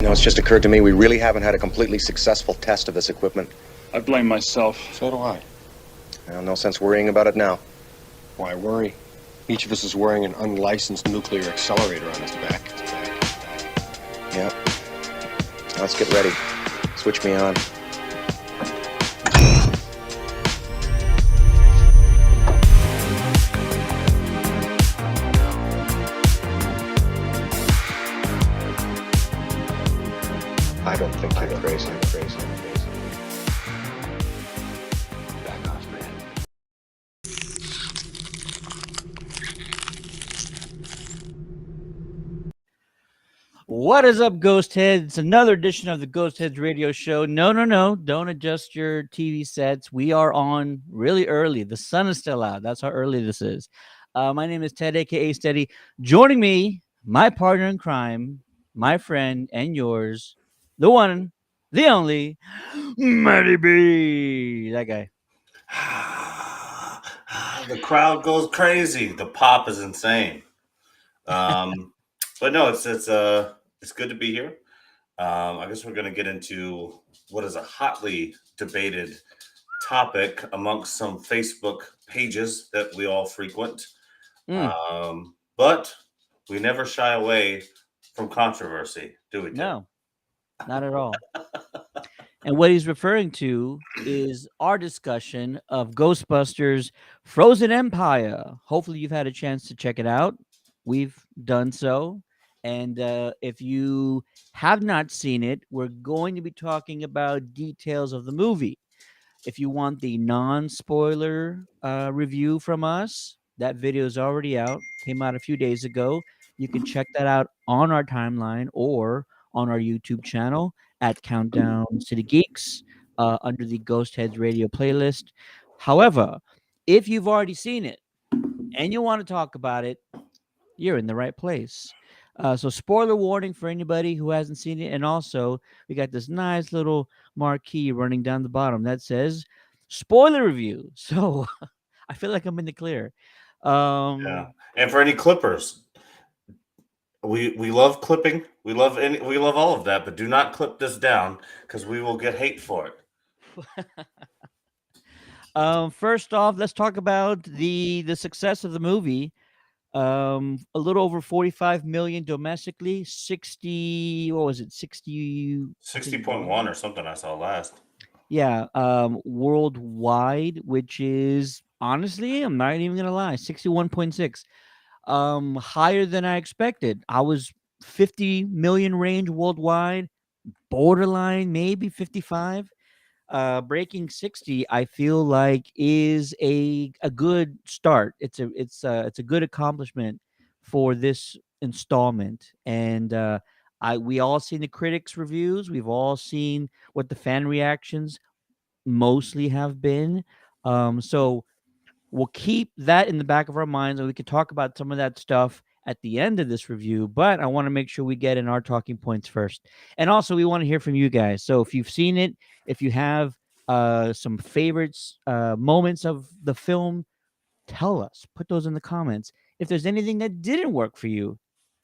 It's just occurred to me we really haven't had a completely successful test of this equipment. I blame myself. So do I. Well, no sense worrying about it now. Why worry? Each of us is wearing an unlicensed nuclear accelerator on his back. Yeah. Let's get ready. Switch me on. I don't think you're crazy. Back off, man. What is up, Ghostheads? Another edition of the Ghostheads radio show. No. Don't adjust your TV sets. We are on really early. The sun is still out. That's how early this is. My name is Ted, a.k.a. Steady. Joining me, my partner in crime, my friend and yours, the one, the only, Matty B. That guy. The crowd goes crazy. The pop is insane. But no, it's good to be here. I guess we're going to get into what is a hotly debated topic amongst some Facebook pages that we all frequent. But we never shy away from controversy, do we, Tim? No, not at all. And what he's referring to is our discussion of Ghostbusters Frozen Empire. Hopefully you've had a chance to check it out. We've done so. And if you have not seen it, we're going to be talking about details of the movie. If you want the non-spoiler review from us, that video is already out. Came out a few days ago. You can check that out on our timeline or on our YouTube channel at Countdown City Geeks under the Ghostheads radio playlist. However, if you've already seen it and you want to talk about it, you're in the right place. So spoiler warning for anybody who hasn't seen it. And also, we got this nice little marquee running down the bottom that says spoiler review. So I feel like I'm in the clear. Yeah. And for any clippers, we love clipping. We love all of that, but do not clip this down because we will get hate for it. First off, let's talk about the success of the movie. A little over 45 million domestically, 60, what was it? 60.1 or something I saw last. Yeah, worldwide, which is honestly, I'm not even gonna lie, 61.6. Higher than I expected. I was 50 million range worldwide, borderline maybe 55. Breaking 60, I feel like is a good start. It's a good accomplishment for this installment. And we all seen the critics' reviews. We've all seen what the fan reactions mostly have been. So we'll keep that in the back of our minds, and we could talk about some of that stuff at the end of this review. But I want to make sure we get in our talking points first. And also, we want to hear from you guys. So if you've seen it, if you have some favorites, moments of the film, tell us. Put those in the comments. If there's anything that didn't work for you,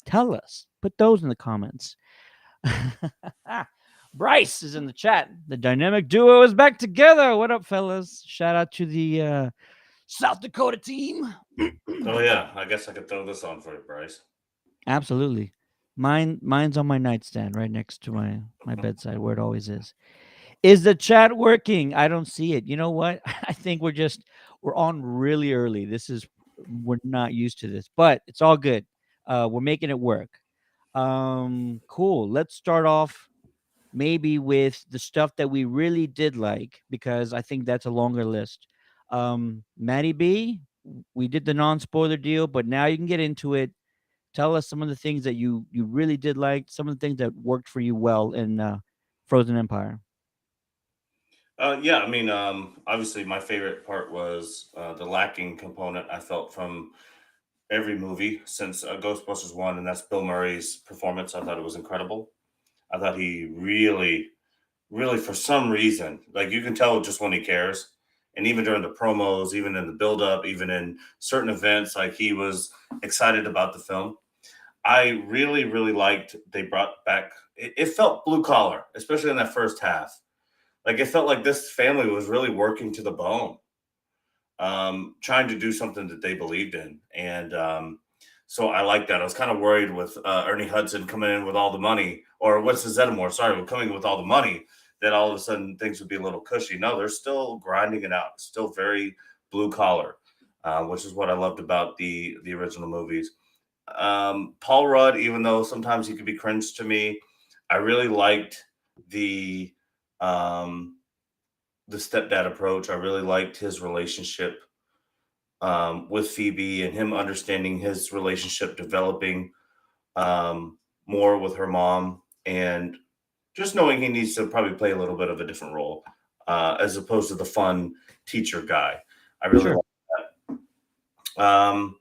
tell us. Put those in the comments. Bryce is in the chat. The dynamic duo is back together. What up, fellas? Shout out to the South Dakota team. Oh yeah, I guess I could throw this on for you, Bryce. Absolutely. Mine's on my nightstand right next to my bedside where it always is. Is the chat working? I don't see it. You know what? I think we're on really early. We're not used to this, but it's all good. We're making it work. Cool. Let's start off maybe with the stuff that we really did like because I think that's a longer list. Maddie B, we did the non-spoiler deal, but now you can get into it. Tell us some of the things that you really did like, some of the things that worked for you well in Frozen Empire. Yeah, I mean, obviously, my favorite part was the lacking component I felt from every movie since Ghostbusters 1, and that's Bill Murray's performance. I thought it was incredible. I thought he really, really, for some reason, like you can tell just when he cares. And even during the promos, even in the build-up, even in certain events, like he was excited about the film. I really, really liked they brought back, it felt blue collar, especially in that first half. Like it felt like this family was really working to the bone, trying to do something that they believed in. And so I like that. I was kind of worried with Ernie Hudson coming in with all the money, or what's the Zeddemore, sorry, coming with all the money, that all of a sudden things would be a little cushy. No, they're still grinding it out, still very blue collar, which is what I loved about the original movies. Paul Rudd, even though sometimes he could be cringe to me, I really liked the um, the stepdad approach. I really liked his relationship with Phoebe and him understanding his relationship developing um, more with her mom and just knowing he needs to probably play a little bit of a different role as opposed to the fun teacher guy. I really Sure. like that.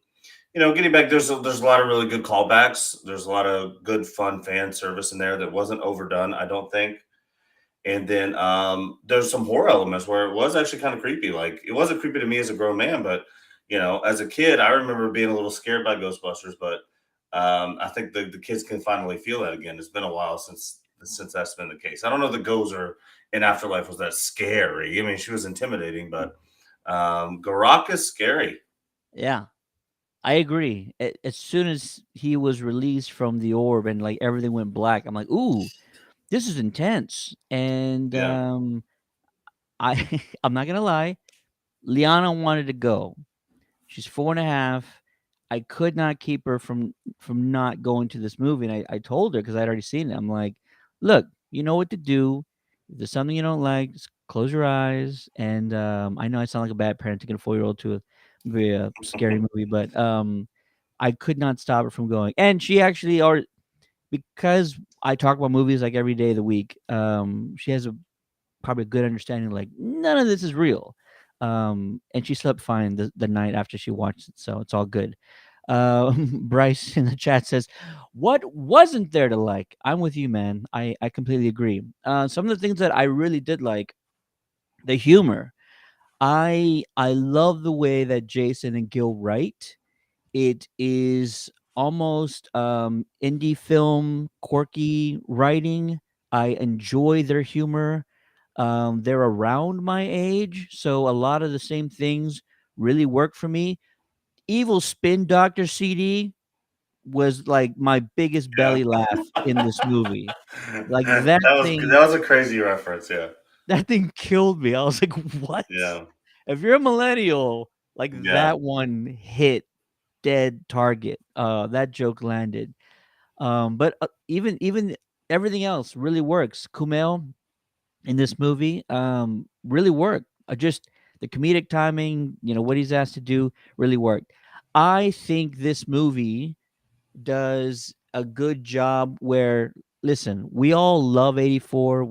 Getting back, there's a lot of really good callbacks. There's a lot of good fun fan service in there that wasn't overdone, I don't think. And then there's some horror elements where it was actually kind of creepy. Like it wasn't creepy to me as a grown man, but as a kid, I remember being a little scared by Ghostbusters. But I think the kids can finally feel that again. It's been a while since that's been the case. I don't know if the Gozer in Afterlife was that scary. I mean, she was intimidating, but Garak is scary. Yeah. I agree. As soon as he was released from the orb and like everything went black, I'm like, "Ooh, this is intense." And Yeah. I I'm not gonna lie, Liana wanted to go. She's 4.5. I could not keep her from not going to this movie, and I told her because I'd already seen it. I'm like, "Look, you know what to do. If there's something you don't like, just close your eyes." And I know I sound like a bad parent taking a 4-year-old to a very scary movie, but I could not stop her from going. And she actually already because I talk about movies like every day of the week. She has probably a good understanding. Like none of this is real. And she slept fine the night after she watched it, so it's all good. Bryce in the chat says, "What wasn't there to like?" I'm with you, man. I completely agree. Some of the things that I really did like, the humor. I love the way that Jason and Gil write. It is almost indie film quirky writing. I enjoy their humor. They're around my age, so a lot of the same things really work for me. Evil Spin Doctor CD was like my biggest Yeah. belly laugh in this movie. Like That was a crazy reference. Yeah. that thing killed me. I was like, "What?" Yeah. If you're a millennial, like Yeah. that one hit dead target. That joke landed. But even everything else really works. Kumail in this movie really worked. Just the comedic timing, what he's asked to do really worked. I think this movie does a good job where listen, we all love 84,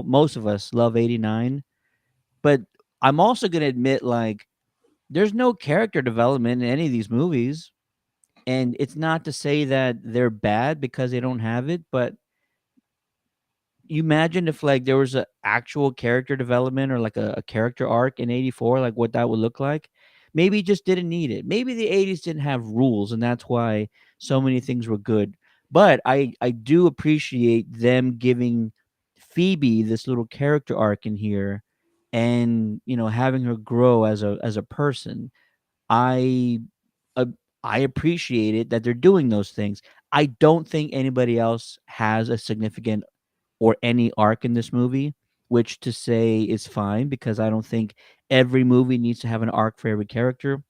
most of us love 89, but I'm also going to admit like there's no character development in any of these movies. And it's not to say that they're bad because they don't have it, but you imagine if like there was a actual character development or like a character arc in 84, like what that would look like. Maybe you just didn't need it. Maybe the 80s didn't have rules and that's why so many things were good. But I do appreciate them giving Phoebe this little character arc in here, and having her grow as a person. I uh, I appreciate it that they're doing those things. I don't think anybody else has a significant or any arc in this movie, which to say is fine because I don't think every movie needs to have an arc for every character.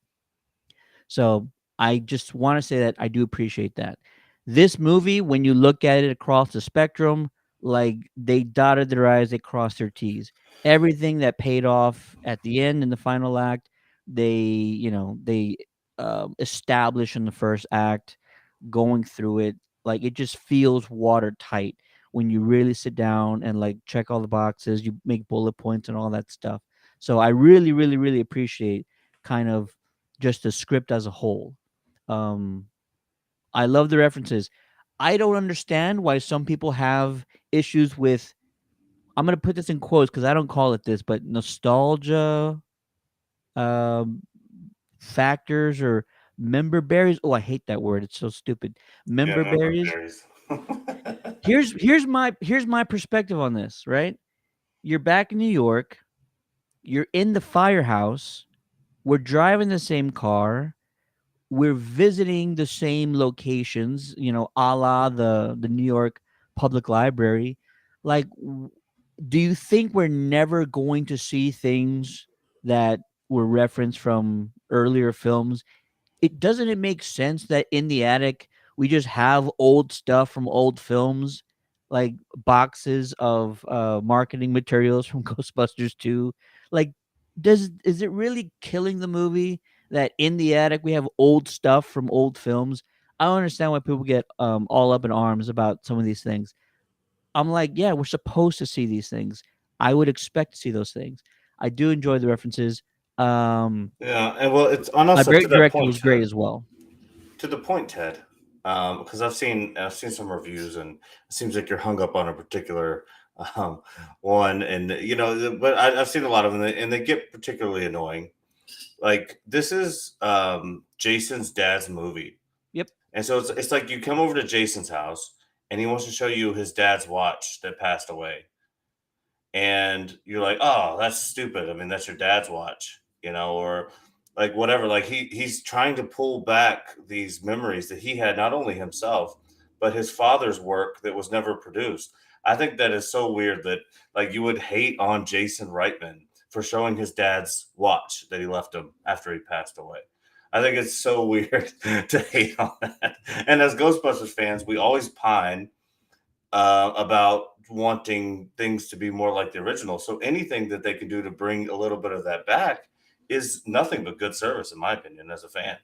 So I just want to say that I do appreciate that. This movie, when you look at it across the spectrum, like they dotted their I's, they crossed their T's. Everything that paid off at the end in the final act, they establish in the first act, going through it, like it just feels watertight when you really sit down and like check all the boxes, you make bullet points and all that stuff. So I really, really, really appreciate kind of just the script as a whole. Um, I love the references. I don't understand why some people have issues with. I'm gonna put this in quotes because I don't call it this, but nostalgia um, factors or member berries. Oh, I hate that word. It's so stupid. Yeah, Member member berries. berries. Here's my perspective on this. Right, you're back in New York. You're in the firehouse. We're driving the same car. We're visiting the same locations, a la the New York Public Library. Like, do you think we're never going to see things that were referenced from earlier films? It make sense that in the attic we just have old stuff from old films, like boxes of marketing materials from Ghostbusters 2? Like, is it really killing the movie that in the attic we have old stuff from old films? I don't understand why people get all up in arms about some of these things. I'm like, yeah, we're supposed to see these things. I would expect to see those things. I do enjoy the references. Yeah, and well, it's and My also to break that director point, was great Ted. as well. To the point, Ted. Because I've seen some reviews, and it seems like you're hung up on a particular um, one, and but I've seen a lot of them, and they get particularly annoying. Like this is Jason's dad's movie, Yep. and so it's like you come over to Jason's house, and he wants to show you his dad's watch that passed away, and you're like, "Oh, that's stupid. I mean, that's your dad's watch, or like whatever." Like he's trying to pull back these memories that he had, not only himself, but his father's work that was never produced. I think that is so weird that like you would hate on Jason Reitman for showing his dad's watch that he left him after he passed away. I think it's so weird to hate on that. And as Ghostbusters fans, we always pine about wanting things to be more like the original. So anything that they can do to bring a little bit of that back is nothing but good service, in my opinion, as a fan.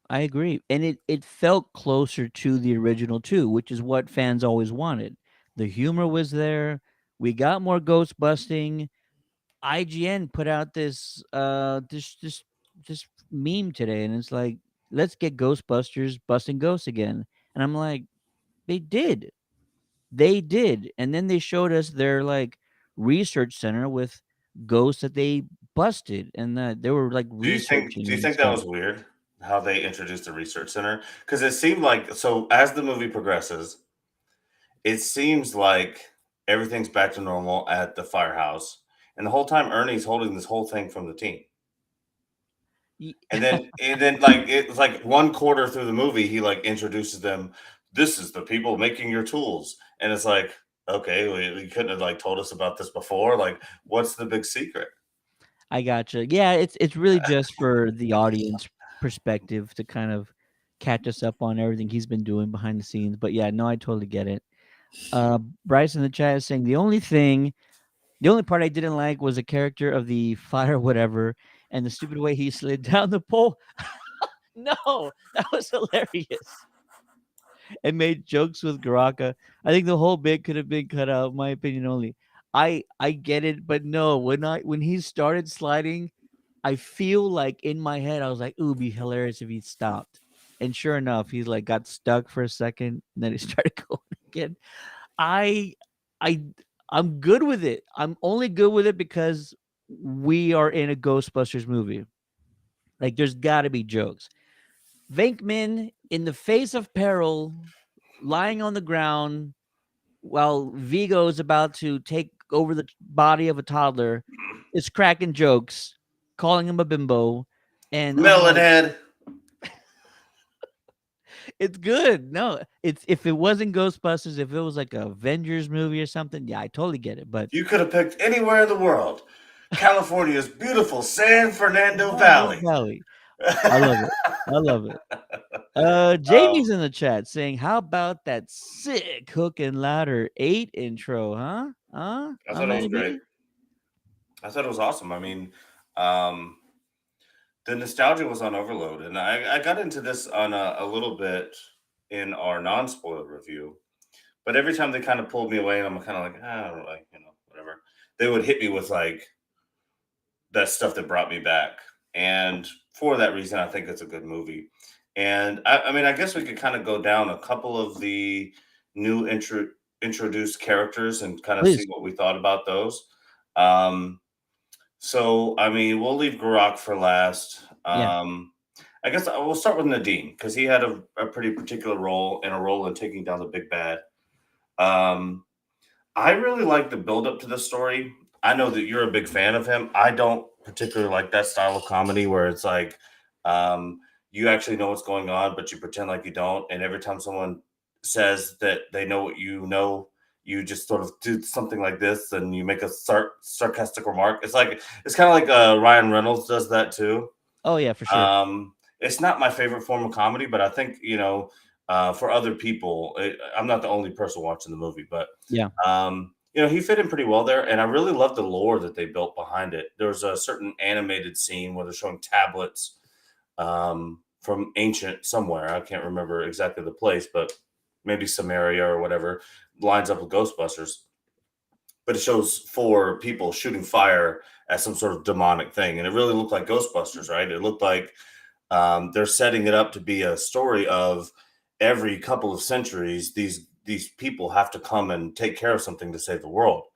I agree. And it felt closer to the original too, which is what fans always wanted. The humor was there. We got more ghost busting. IGN put out this meme today, and it's like, let's get Ghostbusters busting ghosts again. And I'm like, they did. They did. And then they showed us their like research center with ghosts that they busted and that they were like Do you think? researching Do you and think that stuff. was weird how they introduced the research center? Because it seemed like so as the movie progresses, it seems like everything's back to normal at the firehouse, and the whole time Ernie's holding this whole thing from the team. Ye- And then like it's like one quarter through the movie, he like introduces them. This is the people making your tools, and it's like, okay, well, you couldn't have like told us about this before. Like, what's the big secret? I gotcha. Yeah, it's really just for the audience perspective to kind of catch us up on everything he's been doing behind the scenes. But yeah, no, I totally get it. Bryce in the chat is saying the only part I didn't like was a character of the fire whatever and the stupid way he slid down the pole. No, that was hilarious. And made jokes with Garaka. I think the whole bit could have been cut out, my opinion only. I get it, but no, when he started sliding, I feel like in my head I was like, "Ooh, it'd be hilarious if he stopped." And sure enough, he's like got stuck for a second, and then he started going again. I I I'm good with it. I'm only good with it because we are in a Ghostbusters movie. Like there's got to be jokes. Venkman in the face of peril, lying on the ground, while Vigo is about to take over the body of a toddler, is cracking jokes, calling him a bimbo, and I'm Melon like, head. it's good. No, it's if it wasn't Ghostbusters, if it was like a Avengers movie or something, yeah, I totally get it. But You could have picked anywhere in the world. California's beautiful San Fernando Fernando Valley. Valley, I love it. I love it. Um, Jamie's in the chat saying, "How about that sick hook and ladder 8 intro, huh? Huh? I Huh, thought it was Matty great. B? I thought it was awesome. I mean, um, the nostalgia was on overload, and I got into this on a little bit in our non-spoiler review. But every time they kind of pulled me away, and I'm kind of like, I don't like, whatever. They would hit me with like that stuff that brought me back, and for that reason, I think it's a good movie. And I mean, I guess we could kind of go down a couple of the new introduced characters and kind of see Please. what we thought about those. Um, So, I mean, we'll leave Garak for last. Yeah. I guess we'll start with Nadeem because he had a pretty particular role and a role in taking down the big bad. Um, I really like the build up to the story. I know that you're a big fan of him. I don't particularly like that style of comedy where it's like you actually know what's going on, but you pretend like you don't. And every time someone says that they know what you know, you just sort of do something like this and you make a sarcastic remark. It's kind of like Ryan Reynolds does that too. Oh yeah, for sure. It's not my favorite form of comedy, but I think for other people, I'm not the only person watching the movie, but Yeah. he fit in pretty well there, and I really love the lore that they built behind it. There was a certain animated scene where they're showing tablets from ancient somewhere. I can't remember exactly the place, but maybe Samaria or whatever lines up with Ghostbusters. But it shows four people shooting fire at some sort of demonic thing, and it really looked like Ghostbusters, right? It looked like they're setting it up to be a story of every couple of centuries, these people have to come and take care of something to save the world.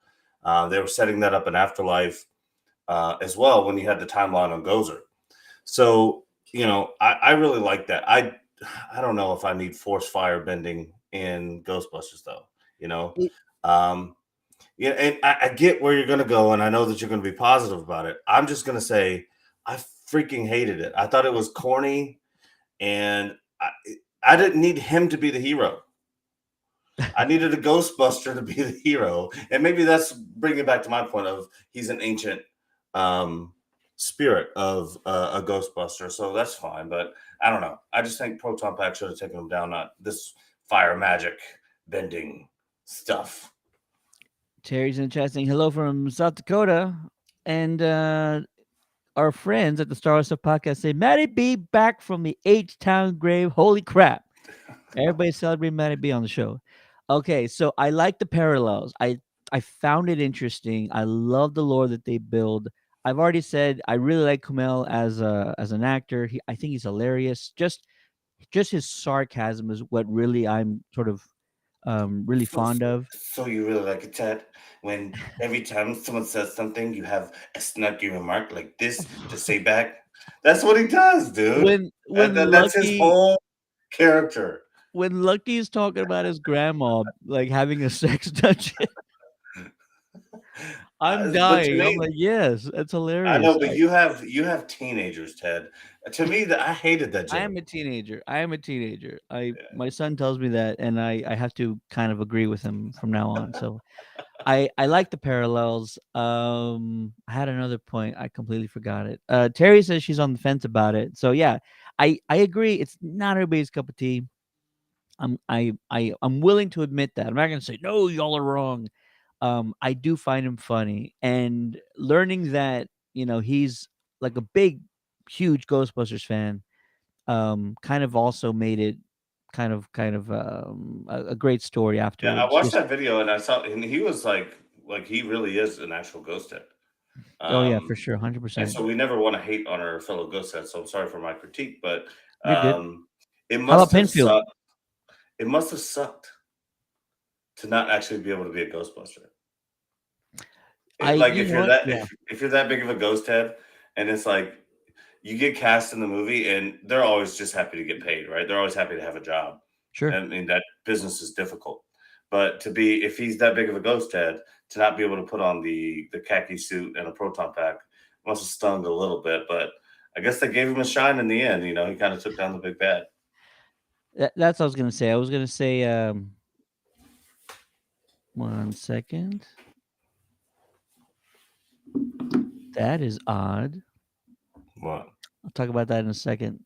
They were setting that up in Afterlife as well when you had the timeline on Gozer. So I really like that. I don't know if I need force fire bending in Ghostbusters though. You know, It- um, yeah, and I get where you're going to go, and I know that you're going to be positive about it. I'm just going to say I freaking hated it. I thought it was corny, and I didn't need him to be the hero. I needed a Ghostbuster to be the hero, and maybe that's bringing it back to my point of he's an ancient um, spirit of a Ghostbuster, so that's fine. But I don't know. I just think Proton Pack should have taken him down, not this fire magic bending stuff. Terry's in the chat saying hello from South Dakota. And our friends at the Star Wars Stuff podcast say, Matty B back from the H-Town grave. Holy crap. Everybody celebrate Matty B on the show. Okay, so I like the parallels. I found it interesting. I love the lore that they build. I've already said I really like Kumail as an actor. I think he's hilarious. Just his sarcasm is what really I'm sort of really So, fond of. so you really like it, Ted? When every time someone says something, you have a snarky remark like this to say back. That's what he does, dude. That's his whole character. When Lucky's talking about his grandma like having a sex dungeon, I'm But to dying. I'm me, like, yes, that's I hilarious. know, but you have teenagers, Ted. To me, that I hated that I joke. am a teenager. I am a teenager. Yeah. My son tells me that, and I have to kind of agree with him from now on. So I like the parallels. I had another point. I completely forgot it. Terry says she's on the fence about it. So yeah, I agree. It's not everybody's cup of tea. I'm willing to admit that. I'm not gonna say no, y'all are wrong. I do find him funny, and learning that he's like a big, huge Ghostbusters fan, kind of also made it a great story Yeah, I afterwards. watched Just that video and I saw, and he was like he really is an actual ghost head. oh yeah, for Um, sure, hundred and percent. so we never want to hate on our fellow ghost heads. So I'm sorry for my critique, but You're good. it How about must have Penfield? sucked. It must have sucked to not actually be able to be a Ghostbuster. Like You if know you're what? that Yeah, if you're that big of a ghost head, and it's like you get cast in the movie, and they're always just happy to get paid, right? They're always happy to have a job. sure. I mean that business is difficult, But to be, if he's that big of a ghost head, to not be able to put on the khaki suit and a proton pack must have stung a little bit. But I guess they gave him a shine in the end. You know, he kind of took down the big bad. That's what I was gonna say. I was gonna say, 1 second. That is odd. What? I'll talk about that in a second.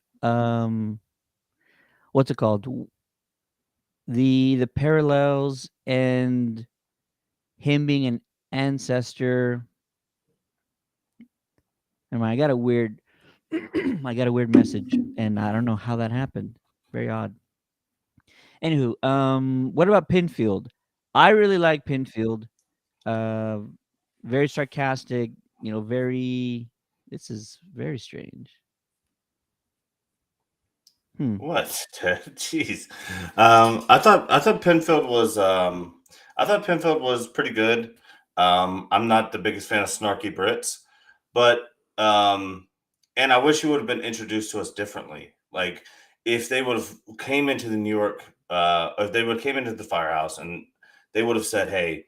What's it called? The parallels and him being an ancestor. And I got a weird, I got a weird message, and I don't know how that happened. Very odd. Anywho, what about Pinfield? I really like Pinfield. Uh, very sarcastic. Very. This is very strange. What? Jeez. I thought Penfield was pretty good. I'm not the biggest fan of snarky Brits, but and I wish he would have been introduced to us differently. Like if they would have came into the New York, if they would have came into the firehouse and they would have said, "Hey,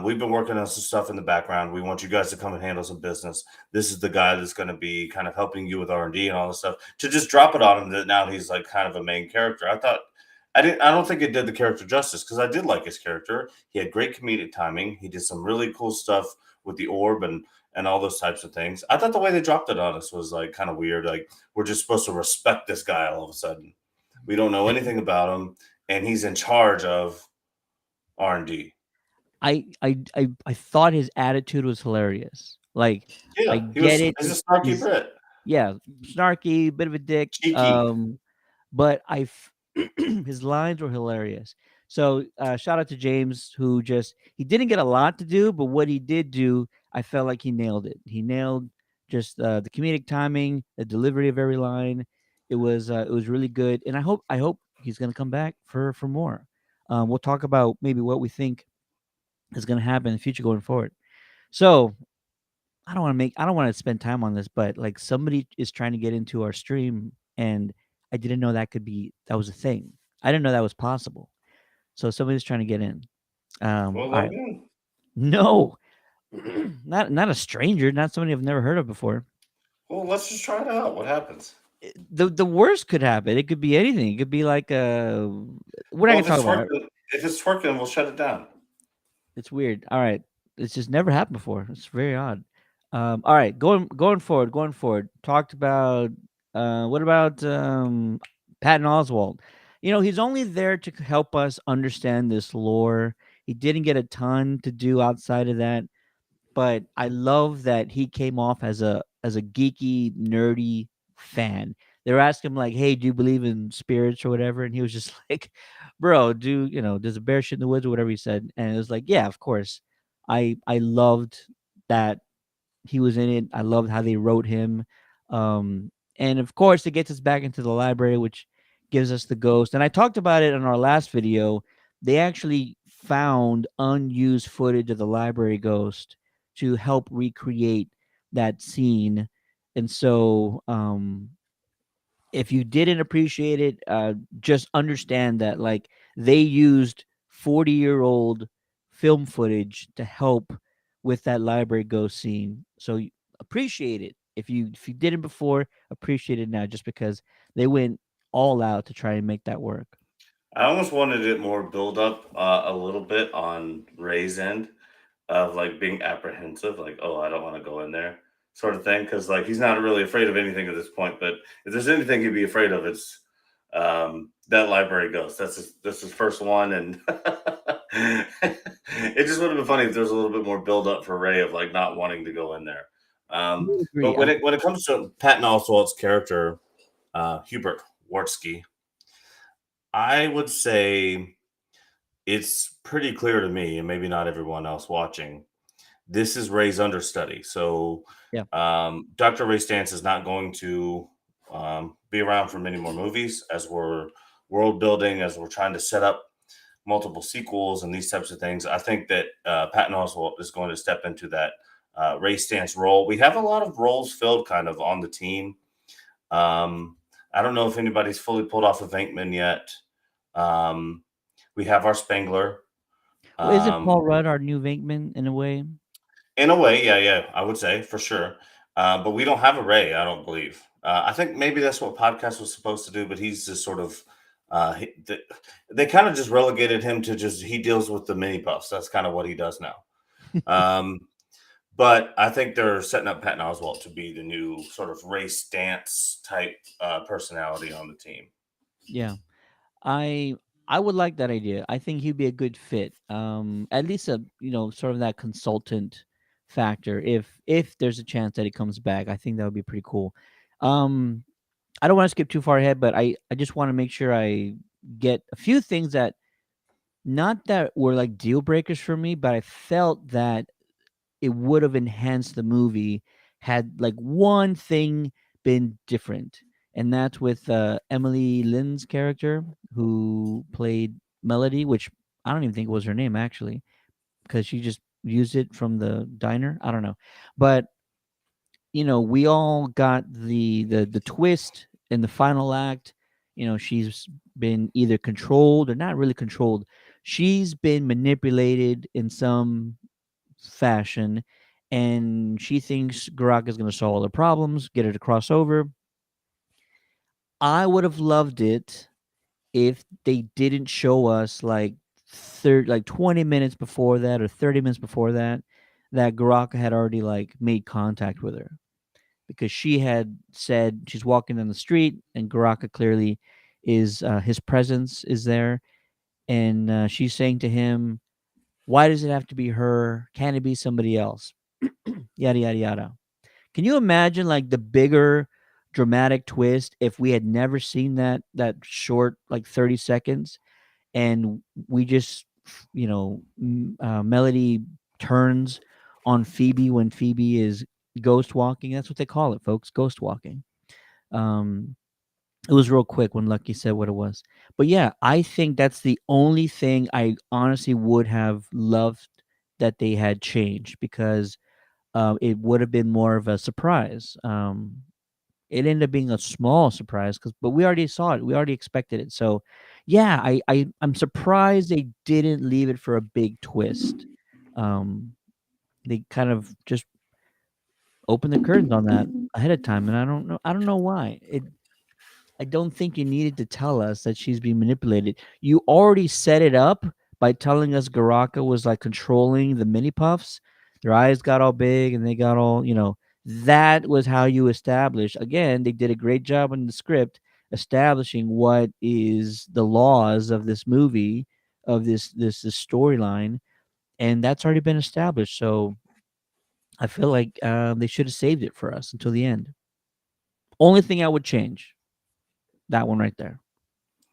we've been working on some stuff in the background. We want you guys to come and handle some business. This is the guy that's going to be kind of helping you with R&D and all this stuff." To just drop it on him that now he's like kind of a main character. I don't think it did the character justice because I did like his character. He had great comedic timing. He did some really cool stuff with the orb and all those types of things. I thought the way they dropped it on us was like kind of weird. Like we're just supposed to respect this guy all of a sudden. We don't know anything about him, and he's in charge of R&D. I thought his attitude was hilarious. Like, I Yeah, get it. he's a snarky He's Brit. Yeah, snarky, bit of a dick. Cheeky. But his lines were hilarious. So shout out to James, who he didn't get a lot to do, but what he did do, I felt like he nailed it. He nailed just the comedic timing, the delivery of every line. It was really good, and I hope he's gonna come back for more. We'll talk about maybe what we think is gonna happen in the future going forward. So I don't want to spend time on this, but like somebody is trying to get into our stream, and I didn't know that was a thing. I didn't know that was possible. So somebody's trying to get in. Well, All log right. in. No, not a stranger, not somebody I've never heard of before. Well, let's just try it out. What happens? The worst could happen. It could be anything. It could be like we're not Well, gonna talk about it. if it's working, we'll shut it down. It's weird. All right. It's just never happened before. It's very odd. All right, going forward. Talked about what about Patton Oswalt? He's only there to help us understand this lore. He didn't get a ton to do outside of that, but I love that he came off as a geeky, nerdy fan. They were asking him like, "Hey, do you believe in spirits or whatever?" And he was just like, "Bro, does a bear shit in the woods or whatever he said?" And it was like, "Yeah, of course." I loved that he was in it. I loved how they wrote him. And of course, it gets us back into the library, which gives us the ghost. And I talked about it in our last video. They actually found unused footage of the library ghost to help recreate that scene. And so, if you didn't appreciate it, just understand that like they used 40-year-old film footage to help with that library ghost scene. So appreciate it. If you didn't before, appreciate it now, just because they went all out to try and make that work. I almost wanted it more build up a little bit on Ray's end of like being apprehensive, like, oh, I don't want to go in there, sort of thing. Because like he's not really afraid of anything at this point. But if there's anything he'd be afraid of, it's that library ghost. That's his first one, and it just would have been funny if there was a little bit more build up for Ray of like not wanting to go in there. I would But agree. when it comes to Patton Oswalt's character, Hubert Wartsky, I would say it's pretty clear to me, and maybe not everyone else watching, this is Ray's understudy. So Yeah. Dr. Ray Stantz is not going to be around for many more movies as we're world building, as we're trying to set up multiple sequels and these types of things. I think that Patton Oswalt is going to step into that Ray Stantz role. We have a lot of roles filled kind of on the team. I don't know if anybody's fully pulled off of Venkman yet. We have our Spangler, Well, isn't Um, Paul Rudd our new Venkman in a way? in a way, yeah, yeah, I would say for sure. But we don't have a Ray, I don't believe. I think maybe that's what podcast was supposed to do, but he's just sort of. They kind of just relegated him to just he deals with the mini puffs. That's kind of what he does now. Um, but I think they're setting up Patton Oswalt to be the new sort of race dance type personality on the team. Yeah. I I would like that idea. I think he'd be a good fit. At least a sort of that consultant factor. If there's a chance that he comes back, I think that would be pretty cool. Um, I don't want to skip too far ahead, but I just want to make sure I get a few things that not that were like deal breakers for me, but I felt that it would have enhanced the movie had like one thing been different, and that's with Emily Lynn's character who played Melody, which I don't even think was her name actually, because she just used it from the diner. I don't know, but we all got the twist in the final act. She's been either controlled or not really controlled. She's been manipulated in some fashion, and she thinks Garak is going to solve all the problems, get her to cross over. I would have loved it if they didn't show us like 20 minutes before that or 30 minutes before that Garak had already like made contact with her, because she had said she's walking down the street and Garaka clearly is his presence is there, and she's saying to him, "Why does it have to be her? Can it be somebody else?" Yada yada yada. Can you imagine like the bigger dramatic twist if we had never seen that short like 30 seconds, and we just Melody turns on Phoebe when Phoebe is ghost walking. That's what they call it, folks, ghost walking. Um it was real quick when Lucky said what it was. But yeah, I think that's the only thing I honestly would have loved that they had changed, because it would have been more of a surprise. It ended up being a small surprise, but we already saw it. We already expected it. So, yeah, I'm surprised they didn't leave it for a big twist. Um, they kind of just opened the curtains on that ahead of time, and I don't know why. I don't think you needed to tell us that she's being manipulated. You already set it up by telling us Garaka was like controlling the mini puffs. Their eyes got all big and they got all, that was how you establish. Again, they did a great job in the script establishing what is the laws of this movie, of this storyline, and that's already been established. So I feel like they should have saved it for us until the end. Only thing I would change, that one right there.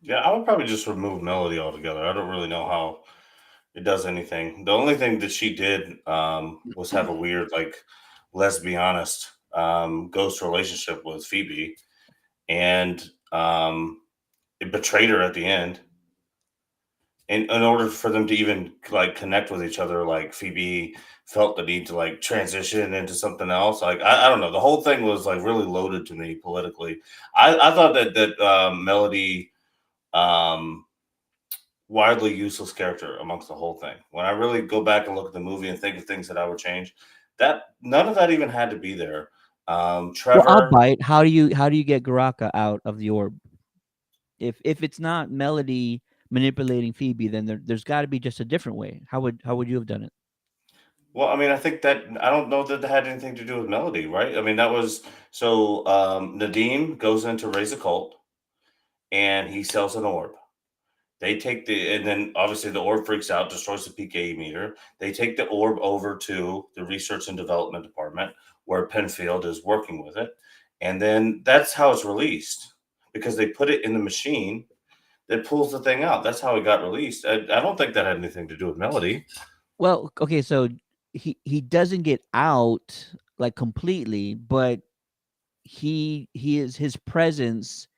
Yeah, I would probably just remove Melody altogether. I don't really know how it does anything. The only thing that she did was have a weird, like, let's be honest, ghost relationship with Phoebe, and it betrayed her at the end. And in order for them to even like connect with each other, like Phoebe felt the need to like transition into something else. Like I don't know, the whole thing was like really loaded to me politically. I thought that Melody um widely useless character amongst the whole thing. When I really go back and look at the movie and think of things that I would change, that none of that even had to be there. Well, I'll Trevor, bite. How do you get Garaka out of the orb? If it's not Melody manipulating Phoebe, then there's got to be just a different way. How would you have done it? well, I mean, I think that I don't know that that had anything to do with Melody, right? I mean, that was so Nadim goes in to raise a cult and he sells an orb. They take and then obviously the orb freaks out, destroys the PKE meter. They take the orb over to the research and development department where Penfield is working with it. And then that's how it's released because they put it in the machine that pulls the thing out. That's how it got released. I don't think that had anything to do with Melody. Well, okay, so he doesn't get out like completely, but he is his presence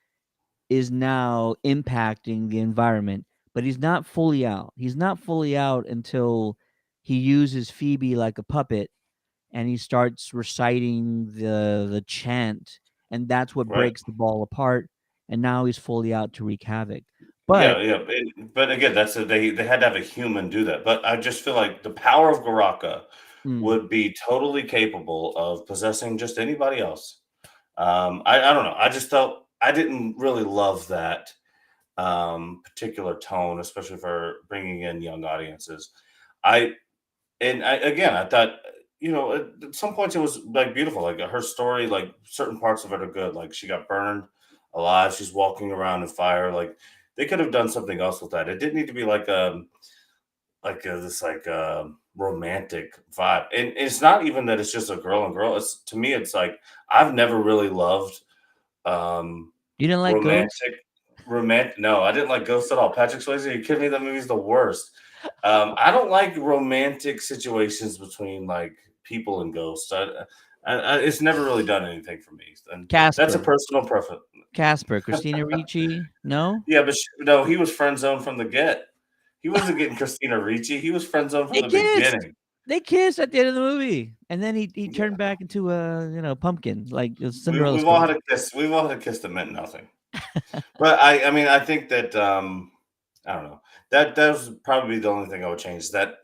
is now impacting the environment, but he's not fully out. He's not fully out until he uses Phoebe like a puppet, and he starts reciting the chant, and that's what Right. breaks the ball apart, and now he's fully out to wreak havoc. But But again, they had to have a human do that. But I just feel like the power of Garaka mm, would be totally capable of possessing just anybody else. I don't know. I just felt I didn't really love that particular tone, especially for bringing in young audiences. I again, I thought at some points it was like beautiful, like her story, like certain parts of it are good. Like she got burned alive, she's walking around in fire. Like they could have done something else with that. It didn't need to be this romantic vibe, and it's not even that it's just a girl and girl. It's to me, it's like I've never really loved um you didn't like Ghost? romantic. No, I didn't like Ghost at all. Patrick Swayze, are you kidding me? That movie's the worst. I don't like romantic situations between like people and ghosts. It's never really done anything for me, and that's a Casper, personal preference. Christina Ricci. No, Yeah, but no, he was friend zoned from the get. He wasn't getting Christina Ricci. He was friend zoned from they the kissed. beginning. They kissed at the end of the movie, and then he Yeah, turned back into a pumpkin like a we, Cinderella we've all had story. a kiss. We've all had a kiss that meant nothing. But I mean, I think that I don't know. That was probably the only thing I would change. That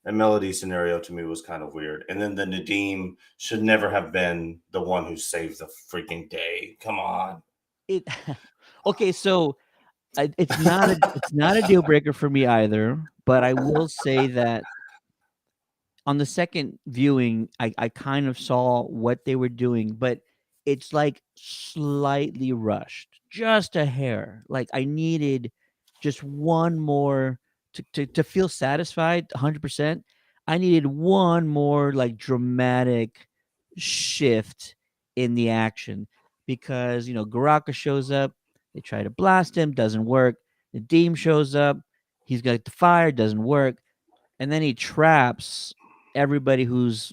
melody scenario to me was kind of weird. And then the Nadim should never have been the one who saved the freaking day. Come on. It okay, so it's not a deal breaker for me either. But I will say that on the second viewing, I kind of saw what they were doing, but it's like slightly rushed, just a hair. Like I needed just one more to feel satisfied 100%. I needed one more like dramatic shift in the action because Garaka shows up, they try to blast him, doesn't work. Nadeem shows up, he's got the fire, doesn't work, and then he traps everybody who's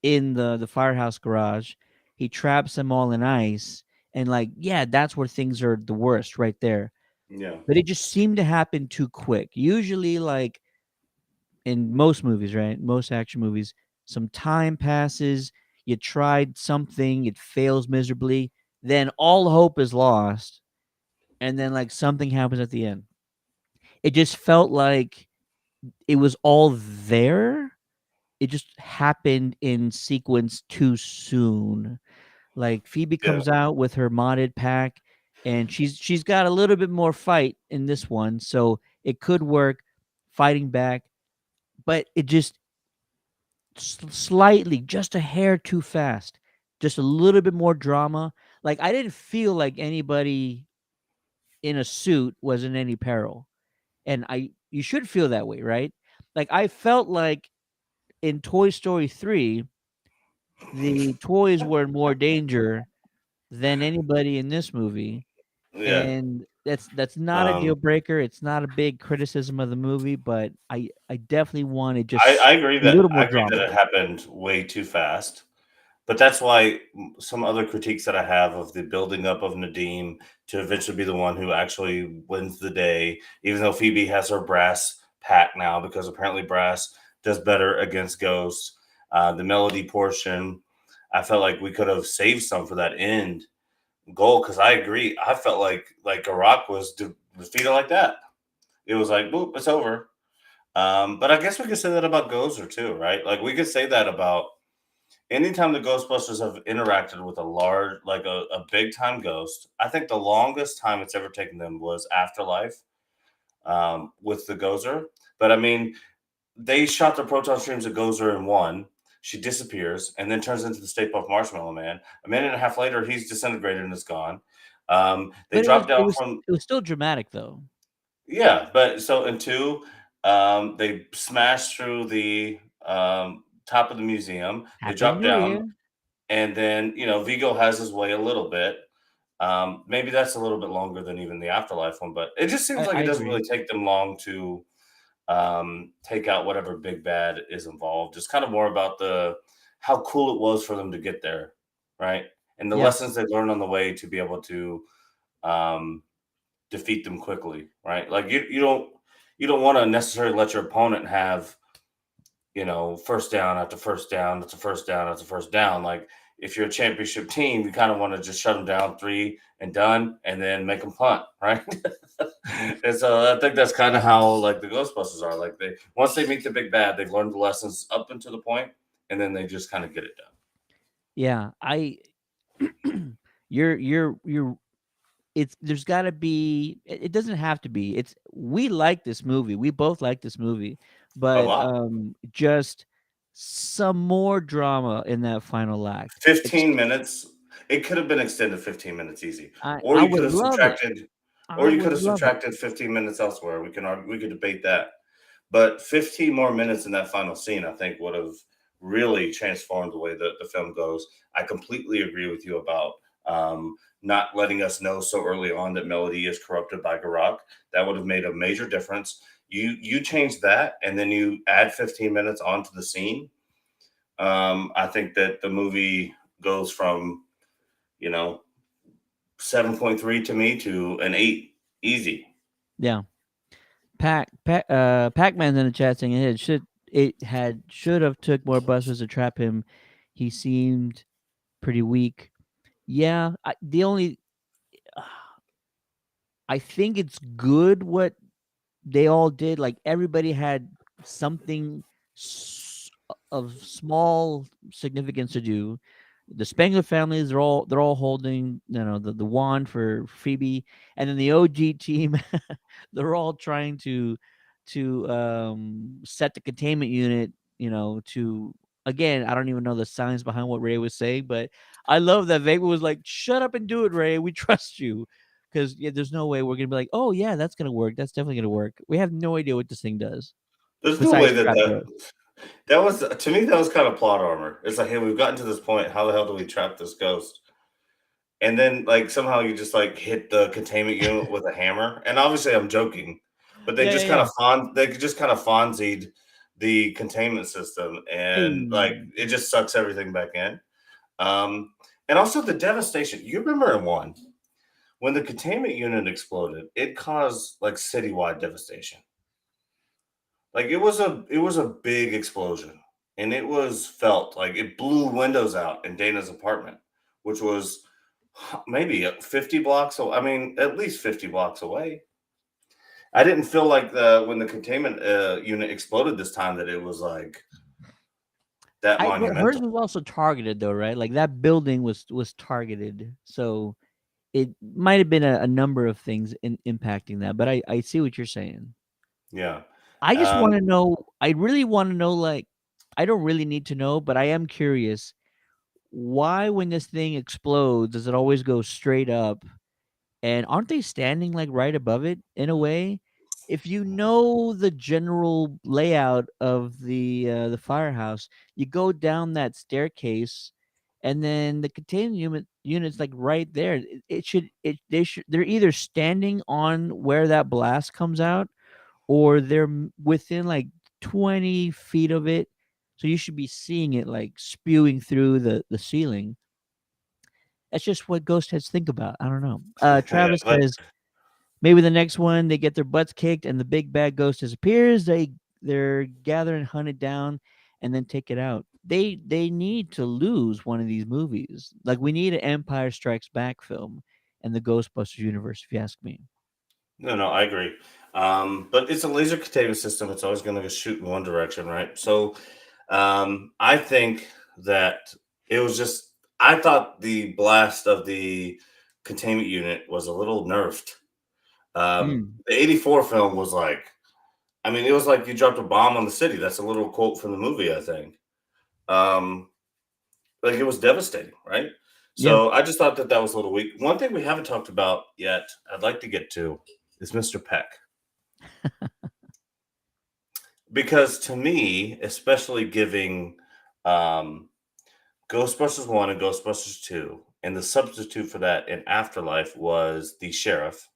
in the firehouse garage. He traps them all in ice, and like, yeah, that's where things are the worst right there. Yeah. But it just seemed to happen too quick. Usually, like in most movies, right? Most action movies, some time passes. You tried something, it fails miserably. Then all hope is lost, and then like something happens at the end. It just felt like it was all there. It just happened in sequence too soon. Like Phoebe Yeah. comes out with her modded pack, and she's got a little bit more fight in this one, so it could work fighting back, but it just slightly, just a hair too fast, just a little bit more drama. Like I didn't feel like anybody in a suit was in any peril, and I you should feel that way, right? Like I felt like in Toy Story 3 the toys were in more danger than anybody in this movie, Yeah. and that's not a deal Um, breaker. It's not a big criticism of the movie, but I definitely wanted I, just I agree a that little I more agree that drama. it happened way too fast. But that's why some other critiques that I have of the building up of Nadim to eventually be the one who actually wins the day, even though Phoebe has her brass pack now, because apparently brass does better against ghosts. The melody portion, I felt like we could have saved some for that end goal because I agree. I felt like Iraq was defeated like that. It was like, boop, it's over. But I guess we could say that about Gozer too, right? Like we could say that about anytime the Ghostbusters have interacted with a large, like a big time ghost. I think the longest time it's ever taken them was Afterlife with the Gozer. But I mean, they shot the proton streams at Gozer in one. She disappears and then turns into the Stay Puft Marshmallow Man. A minute and a half later, he's disintegrated and is gone. They But drop down from it was still dramatic though. yeah, but so in two, they smash through the top of the museum. They Happy drop New down, Year. and then Vigo has his way a little bit. Maybe that's a little bit longer than even the Afterlife one, but it just seems like I it doesn't agree. really take them long to take out whatever big bad is involved. It's kind of more about the how cool it was for them to get there, right? And the Yeah. lessons they learned on the way to be able to um, defeat them quickly, right? Like you don't want to necessarily let your opponent have first down after first down after first down after first down. Like if you're a championship team, you kind of want to just shut them down 3 and done, and then make them punt, right? And so I think that's kind of how like the Ghostbusters are. Like they once they meet the big bad, they've learned the lessons up until the point, and then they just kind of get it done. Yeah, I you're it's there's got to be it doesn't have to be. It's we like this movie. We both like this movie, A but lot. just some more drama in that final act. 15 minutes. It could have been extended 15 minutes easy. Or I you could would have love it. subtracted I or you would could have love it. subtracted 15 minutes elsewhere. We could debate that. But 15 more minutes in that final scene, I think, would have really transformed the way that the film goes. I completely agree with you about not letting us know so early on that Melody is corrupted by Garak. That would have made a major difference. You change that, and then you add 15 minutes onto the scene. I think that the movie goes from, you know, 7.3 to me to an 8 easy. Yeah. Pac-Man's in the chat saying should have took more busters to trap him. He seemed pretty weak. Yeah, the only I think it's good what they all did. Like everybody had something of small significance to do. The Spengler families, they're all holding, the wand for Phoebe, and then the OG team, they're all trying to set the containment unit. To again, I don't even know the science behind what Ray was saying, but I love that Vega was like, "Shut up and do it, Ray. We trust you." Because there's no way we're gonna be like, "Oh yeah, that's gonna work. That's definitely gonna work." We have no idea what this thing does There's no way besides that trap girls. that was to me that was kind of plot armor. It's like, hey, we've gotten to this point. How the hell do we trap this ghost? And then like somehow you just like hit the containment unit with a hammer. And obviously I'm joking, but Yeah, yeah, yeah. they just kind of Fonzied the containment system, and like Hey. it just sucks everything back in. Um, and also the devastation. You remember in one when the containment unit exploded, it caused like citywide devastation. Like it was a big explosion, and it was felt like it blew windows out in Dana's apartment, which was maybe 50 blocks. I mean, at least 50 blocks away. I didn't feel like the when the containment unit exploded this time that it was like that But hers monumental. was also targeted though, right? Like that building was targeted, so it might have been a number of things impacting that. But I see what you're saying. Yeah. I just Um, want to know. I really want to know. Like, I don't really need to know, but I am curious. Why, when this thing explodes, does it always go straight up? And aren't they standing like right above it in a way? If you know the general layout of the firehouse, you go down that staircase, and then the containment unit's like right there. It should it they should they're either standing on where that blast comes out, or they're within like 20 feet of it. So you should be seeing it like spewing through the ceiling. That's just what ghost heads think about. I don't know. yeah, Travis says maybe the next one they get their butts kicked and the big bad ghost disappears. They're gather and hunt it down and then take it out. They need to lose one of these movies. Like we need an Empire Strikes Back film in the Ghostbusters universe, if you ask me. no, I agree. But it's a laser containment system. It's always going to shoot in one direction, right? So I think that it was just, I thought the blast of the containment unit was a little nerfed. Mm. The 84 film was like, I mean, it was like you dropped a bomb on the city. That's a little quote from the movie, I think. Um, like it was devastating, right? Yeah. So I just thought that that was a little weak. One thing we haven't talked about yet, I'd like to get to, is Mr. Peck. Because to me, especially giving um, Ghostbusters 1 and Ghostbusters 2, and the substitute for that in Afterlife was the sheriff.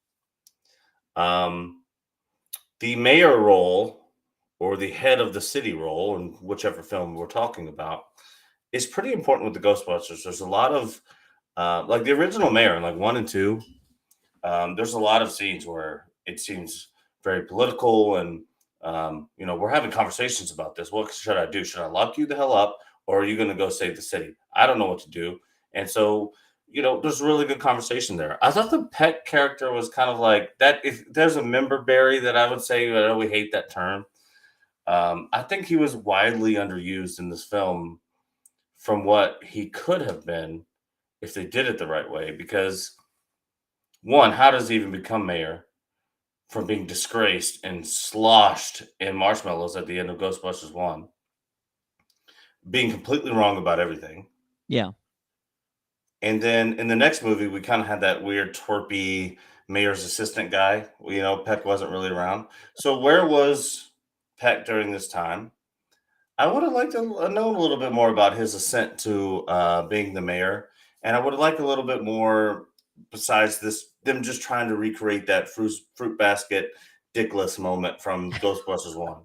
Um, the mayor role, or the head of the city role, in whichever film we're talking about, is pretty important with the Ghostbusters. There's a lot of, like the original mayor in like 1 and 2, there's a lot of scenes where it seems very political, and we're having conversations about this. What should I do? Should I lock you the hell up, or are you going to go save the city? I don't know what to do. And so, there's a really good conversation there. I thought the pet character was kind of like that. If there's a member berry that I would say, I know we hate that term. I think he was widely underused in this film from what he could have been if they did it the right way. Because one, how does he even become mayor from being disgraced and sloshed in marshmallows at the end of Ghostbusters 1? Being completely wrong about everything. Yeah. And then in the next movie, we kind of had that weird twerpy mayor's assistant guy. Peck wasn't really around. So where was Peck during this time? I would have liked to know a little bit more about his ascent to being the mayor. And I would have liked a little bit more besides them just trying to recreate that fruit basket dickless moment from Ghostbusters 1.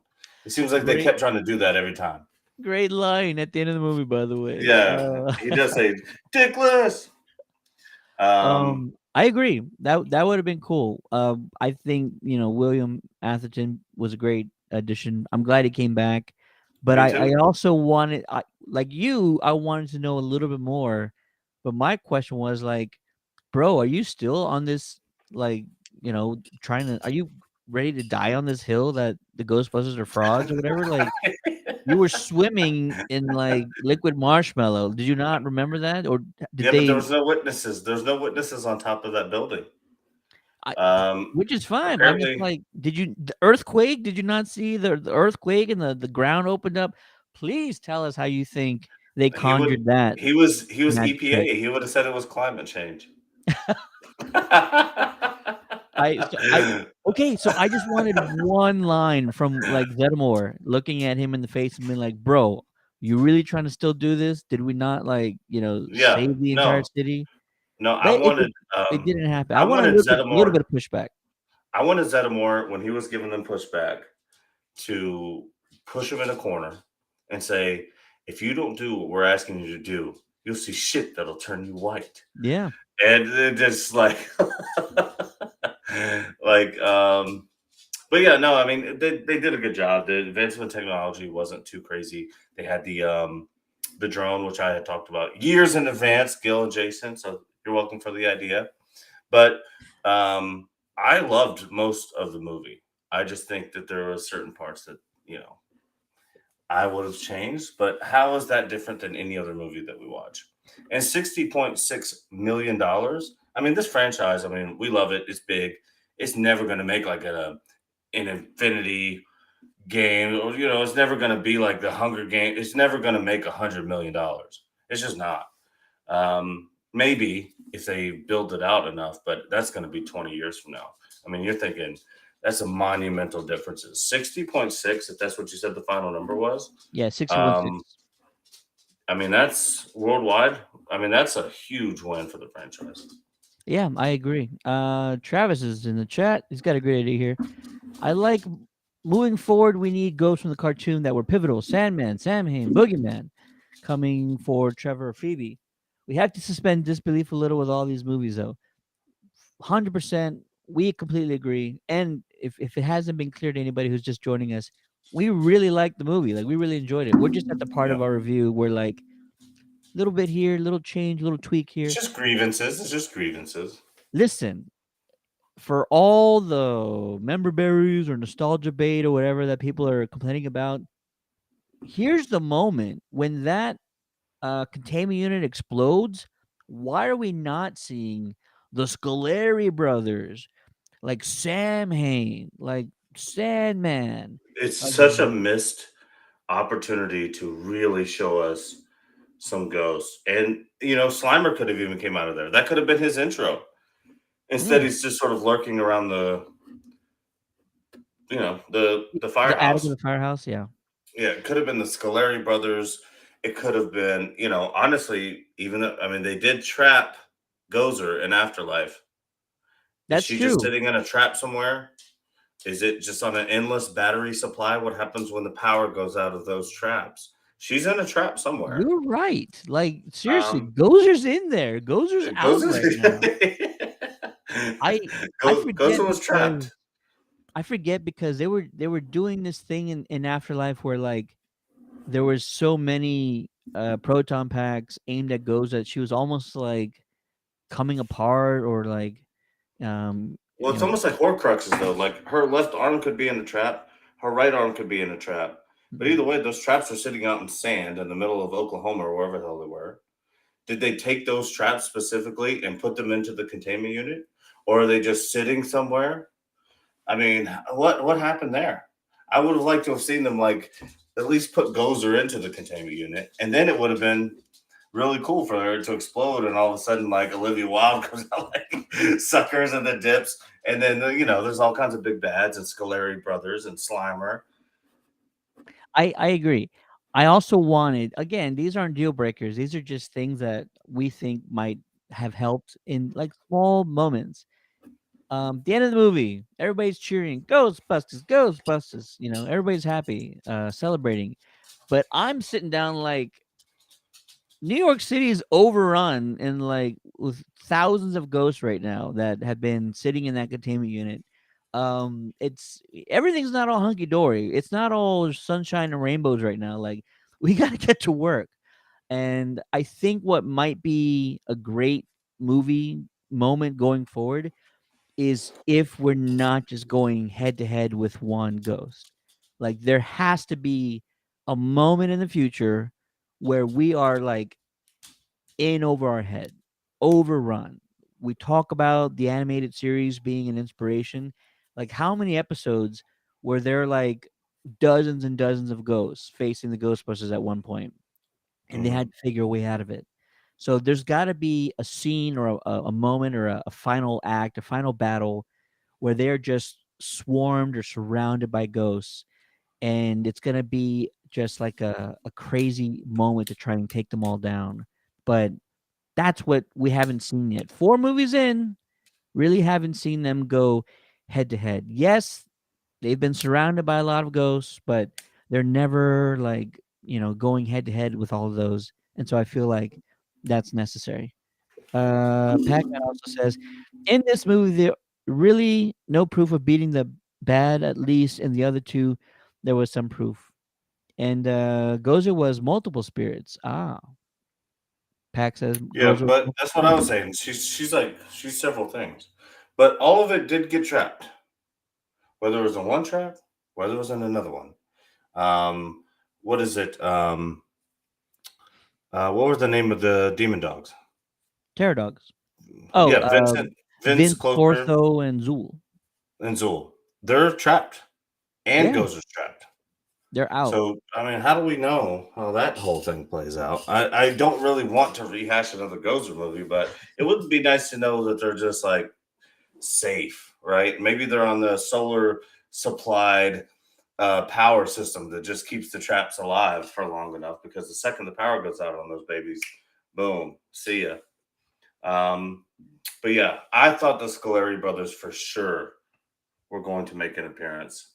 It seems like they Great. kept trying to do that every time. Great line at the end of the movie, by the way. Yeah, he does say dickless. I agree. That would have been cool. I think William Atherton was a great addition. I'm glad he came back, but Me I too. also wanted, like you, I wanted to know a little bit more. But my question was like, bro, are you still on this, like, trying to? Are you ready to die on this hill that the Ghostbusters are frauds or whatever? Like, you were swimming in like liquid marshmallow. Did you not remember that, or did Yeah, but there they? was no witnesses. There's no witnesses on top of that building. I, Um, which is fine. But I'm just apparently, like, the earthquake? Did you not see the earthquake and the ground opened up? Please tell us how you think they he would. conjured that He was magic trick. EPA. He would have said it was climate change. I okay, so I just wanted one line from like Zeddemore looking at him in the face and being like, "Bro, you really trying to still do this? Did we not like Yeah, save the entire no, city?" no. But it didn't happen. I I want wanted a little Zeddemore. bit of pushback. I wanted Zeddemore when he was giving them pushback to push him in a corner and say, "If you don't do what we're asking you to do, you'll see shit that'll turn you white." Yeah. And it just like, like, but yeah, no, I mean, they did a good job. The advancement technology wasn't too crazy. They had the drone, which I had talked about years in advance, Gil and Jason. So you're welcome for the idea. But I loved most of the movie. I just think that there were certain parts that I would have changed. But how is that different than any other movie that we watch? And $60.6 million. I mean, this franchise. I mean, we love it. It's big. It's never going to make like an Infinity game, or it's never going to be like the Hunger Game. It's never going to make $100 million. It's just not. Maybe if they build it out enough, but that's going to be 20 years from now. I mean, you're thinking that's a monumental differences. 60.6, if that's what you said the final number was. Yeah, 616. I mean, that's worldwide. I mean, that's a huge win for the franchise. Yeah, I agree. Travis is in the chat. He's got a great idea here. I like moving forward. We need ghosts from the cartoon that were pivotal. Sandman, Samhain, Boogeyman, coming for Trevor or Phoebe. We have to suspend disbelief a little with all these movies, though. 100%, we completely agree. And if it hasn't been clear to anybody who's just joining us, we really liked the movie. Like, we really enjoyed it. We're just at the part of our review where, like, little bit here, little change, little tweak here. It's just grievances. It's just grievances. Listen, for all the member berries or nostalgia bait or whatever that people are complaining about, here's the moment when that containment unit explodes. Why are we not seeing the Scoleri brothers, like Sam Hain, like Sandman? It's Like, such a missed opportunity to really show us some ghosts. And Slimer could have even came out of there. That could have been his intro. Instead, he's just sort of lurking around the the firehouse. attic of the firehouse, yeah. Yeah, it could have been the Scoleri brothers. It could have been, honestly, even though, I mean, they did trap Gozer in Afterlife. That's Is she true. just sitting in a trap somewhere? Is it just on an endless battery supply? What happens when the power goes out of those traps? She's in a trap somewhere. You're right. Like, seriously, Gozer's in there. Gozer's out right now. I forget Gozer was trapped. I forget because they were doing this thing in Afterlife where like there was so many proton packs aimed at ghosts that she was almost like coming apart or like Well, it's almost like Horcruxes though. Like her left arm could be in a trap, her right arm could be in a trap. But either way, those traps are sitting out in sand in the middle of Oklahoma or wherever the hell they were. Did they take those traps specifically and put them into the containment unit, or are they just sitting somewhere? I mean, what happened there? I would have liked to have seen them like at least put Gozer into the containment unit, and then it would have been really cool for her to explode, and all of a sudden, like Olivia Wilde comes out like suckers and the dips, and then there's all kinds of big bads and Scolari brothers and Slimer. I agree. I also wanted, again, these aren't deal breakers. These are just things that we think might have helped in like small moments. The end of the movie, everybody's cheering, Ghostbusters, Ghostbusters. Everybody's happy, celebrating. But I'm sitting down like New York City is overrun and like with thousands of ghosts right now that have been sitting in that containment unit. It's everything's not all hunky dory. It's not all sunshine and rainbows right now. Like we got to get to work. And I think what might be a great movie moment going forward is if we're not just going head to head with one ghost. Like there has to be a moment in the future where we are like in over our head, overrun. We talk about the animated series being an inspiration. Like how many episodes were there like dozens and dozens of ghosts facing the Ghostbusters at one point, and they Mhm. had to figure a way out of it. So there's got to be a scene or a moment or a final act, a final battle where they're just swarmed or surrounded by ghosts, and it's gonna be just like a crazy moment to try and take them all down. But that's what we haven't seen yet. 4 movies in, really haven't seen them go head to head. Yes, they've been surrounded by a lot of ghosts, but they're never like, going head to head with all of those. And so I feel like that's necessary. Pac-Man also says, in this movie, there really no proof of beating the bad, at least in the other two, there was some proof. And Gozer was multiple spirits. Pac says Yeah, Gozer was but multiple that's what I was spirits. saying. She's several things, but all of it did get trapped. Whether it was in one trap, whether it was in another one. Um, what is it? What was the name of the demon dogs? Terror Dogs. Oh, Yeah, Vince Vince, Closer, Ortho, and Zool. and Zool. They're trapped, and Yeah, Gozer's trapped. they're out. So, I mean, how do we know how that whole thing plays out? I don't really want to rehash another Gozer movie, but it would be nice to know that they're just like safe, right? Maybe they're on the solar supplied power system that just keeps the traps alive for long enough, because the second the power goes out on those babies, boom, see ya. Um, but yeah, I thought the Scolari brothers for sure were going to make an appearance.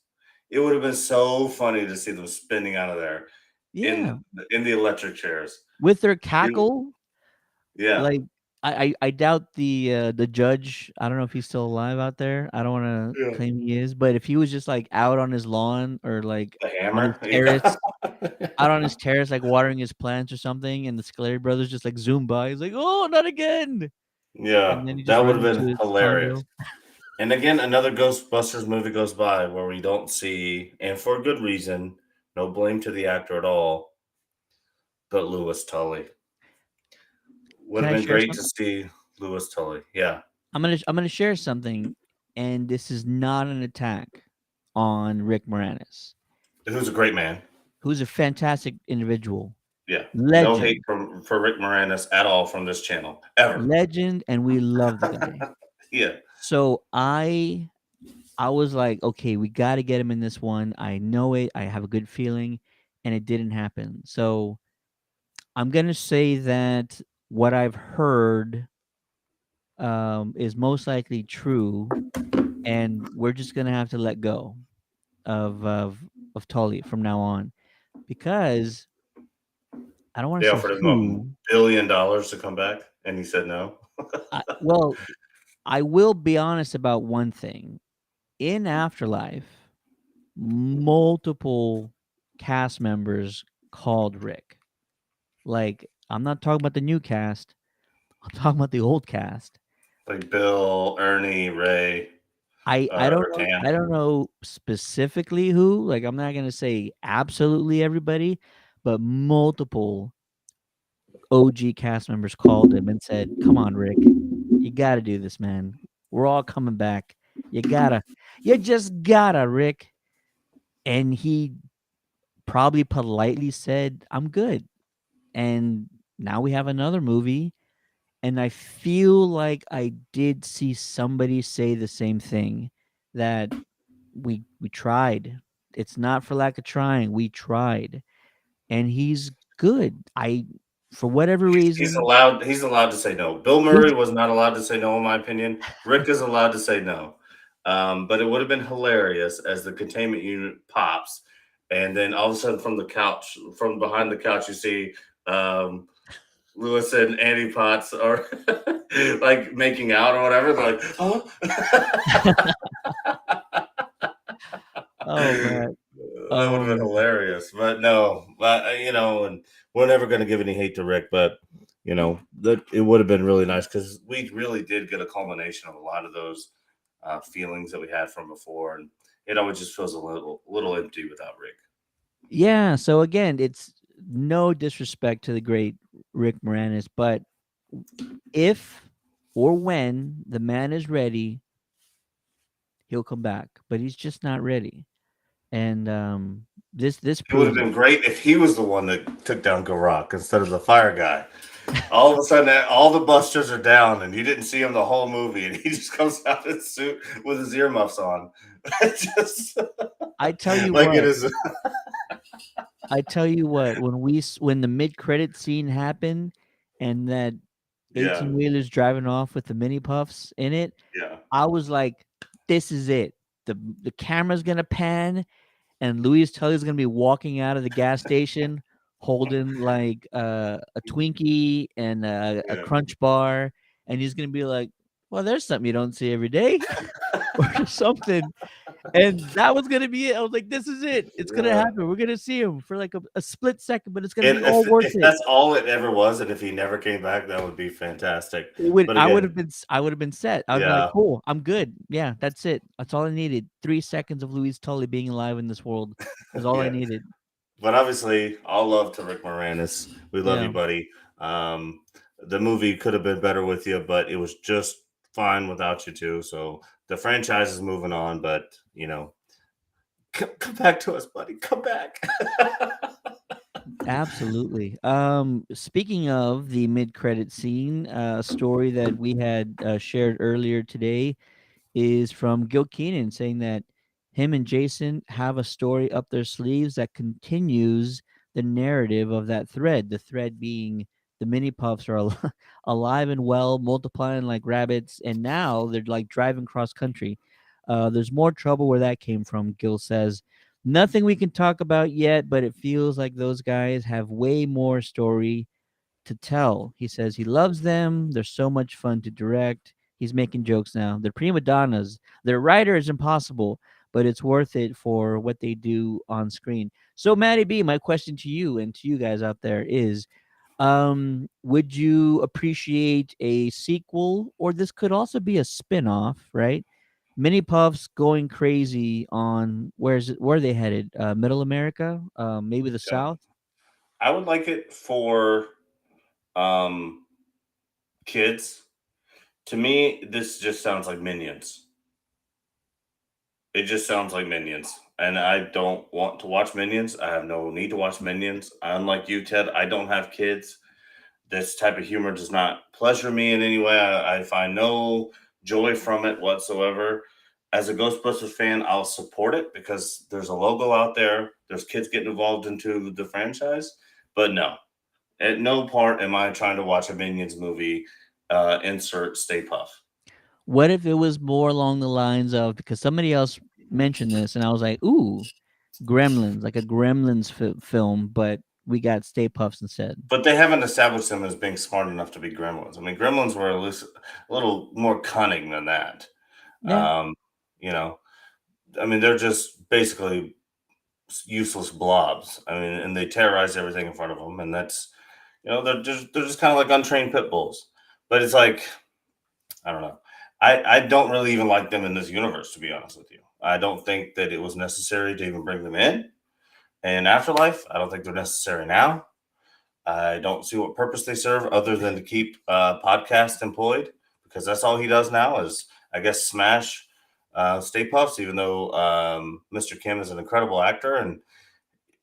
It would have been so funny to see them spinning out of there Yeah, in the electric chairs. with their You- cackle, yeah, like I doubt the judge. I don't know if he's still alive out there. I don't want to yeah. claim he is, but if he was just like out on his lawn or like The on his hammer, yeah. terrace, out on his terrace, like watering his plants or something, and the Scaleri brothers just like zoom by, he's like, "Oh, not again!" Yeah, And then he just that would runs have into been his hilarious. condo. And again, another Ghostbusters movie goes by where we don't see, and for a good reason, no blame to the actor at all, but Lewis Tully. Would Can have I been share great to something? see Lewis Tully. Yeah. I'm gonna share something, and this is not an attack on Rick Moranis, Who's a great man. who's a fantastic individual, Yeah. No hate legend, for Rick Moranis at all from this channel. Ever. legend, and we love the guy. Yeah. So I was like, okay, we got to get him in this one. I know it. I have a good feeling, and it didn't happen. So I'm gonna say that what I've heard is most likely true, and we're just gonna have to let go of Tully from now on because I don't want They to say offered him who. $1 billion to come back, and he said no. Well, I will be honest about one thing. In Afterlife, multiple cast members called Rick. Like, I'm not talking about the new cast. I'm talking about the old cast. Like Bill, Ernie, Ray, I don't or know. Dan. I don't know specifically who. Like, I'm not gonna say absolutely everybody, but multiple OG cast members called him and said, "Come on, Rick, you got to do this, man. We're all coming back. You just gotta, Rick." And he probably politely said, "I'm good." And now we have another movie, and I feel like I did see somebody say the same thing, that we tried. It's not for lack of trying. We tried, and he's good. I For whatever He's reason, allowed. He's allowed to say no. Bill he's Murray was not allowed to say no, in my opinion. Rick is allowed to say no. But it would have been hilarious as the containment unit pops, and then all of a sudden from the couch, from behind the couch, you see um, Lewis and Andy Potts are like making out or whatever. They're like, oh, oh man. that would have been hilarious. But no, but and we're never going to give any hate to Rick, but that it would have been really nice because we really did get a culmination of a lot of those feelings that we had from before, and it always just feels a little empty without Rick. Yeah, so again, it's no disrespect to the great Rick Moranis, but if or when the man is ready, he'll come back. But he's just not ready. And this It would have proves it. been great if he was the one that took down Garak instead of the fire guy. All of a sudden, all the busters are down, and you didn't see him the whole movie, and he just comes out in his suit with his earmuffs on, just I tell you like it what, is. when the mid-credit scene happened and that Yeah, 18 wheelers driving off with the mini puffs in it, yeah. I was like, this is it. The camera's gonna pan and Louis Tully's gonna be walking out of the gas station holding like a Twinkie and a Yeah. Crunch bar, and he's gonna be like, "Well, there's something you don't see every day," or something. And that was gonna be it. I was like, "This is it. It's gonna Yeah. happen. We're gonna see him for like a split second, but it's gonna And be all worth if it." that's all it ever was, and if he never came back, that would be fantastic. But I would again, have been I would have been set. I would be like, yeah, "Cool, I'm good. Yeah, that's it. That's all I needed. 3 seconds of Louis Tully being alive in this world is all I yeah. needed." But obviously, all love to Rick Moranis. We love Yeah. you, buddy. Um, the movie could have been better with you, but it was just fine without you too. So the franchise is moving on, but come back to us, buddy. Come back. Absolutely. Speaking of the mid-credit scene, a story that we had shared earlier today is from Gil Keenan saying that him and Jason have a story up their sleeves that continues the narrative of that thread. The thread being the mini puffs are alive and well, multiplying like rabbits, and now they're like driving cross country. There's more trouble where that came from, Gil says. Nothing we can talk about yet, but it feels like those guys have way more story to tell. He says he loves them. They're so much fun to direct. He's making jokes now. They're prima donnas. Their writer is impossible, but it's worth it for what they do on screen. So, Maddie B, my question to you and to you guys out there is, would you appreciate a sequel, or this could also be a spin-off, right? Mini Puffs going crazy on where are they headed? Middle America, maybe the Yeah. South. I would like it for um, kids. To me, this just sounds like Minions. It just sounds like Minions. And I don't want to watch Minions. I have no need to watch Minions. Unlike you, Ted, I don't have kids. This type of humor does not pleasure me in any way. I find no joy from it whatsoever. As a Ghostbusters fan, I'll support it because there's a logo out there. There's kids getting involved into the franchise. But no, at no part am I trying to watch a Minions movie. Insert Stay Puff. What if it was more along the lines of, because somebody else mentioned this and I was like, ooh, Gremlins, like a Gremlins film, but we got Stay Puffs instead. But they haven't established them as being smart enough to be Gremlins. I mean, Gremlins were at least a little more cunning than that. Yeah. Um, you know, I mean, they're just basically useless blobs. I mean, and they terrorize everything in front of them, and that's They're just kind of like untrained pit bulls. But it's like, I don't know. I don't really even like them in this universe, to be honest with you. I don't think that it was necessary to even bring them in. And Afterlife, I don't think they're necessary now. I don't see what purpose they serve other than to keep podcast employed, because that's all he does now is, I guess, smash Stay Puffs. Even though Mr. Kim is an incredible actor and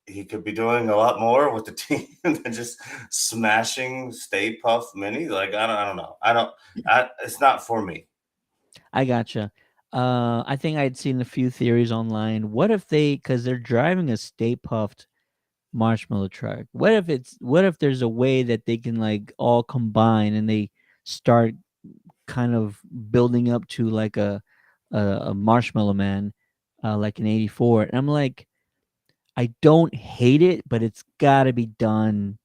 he could be doing a lot more with the team than just smashing Stay Puff Mini. Like I don't know. It's not for me. I gotcha. I think I'd seen a few theories online. What if because they're driving a Stay Puffed marshmallow truck? What if there's a way that they can like all combine and they start kind of building up to like a marshmallow man, like in '84? And I'm like, I don't hate it, but it's got to be done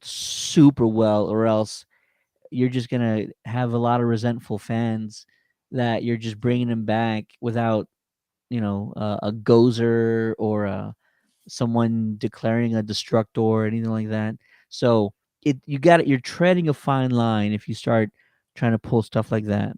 super well, or else you're just gonna have a lot of resentful fans that you're just bringing them back without, a gozer or someone declaring a destructor or anything like that. So you're treading a fine line if you start trying to pull stuff like that.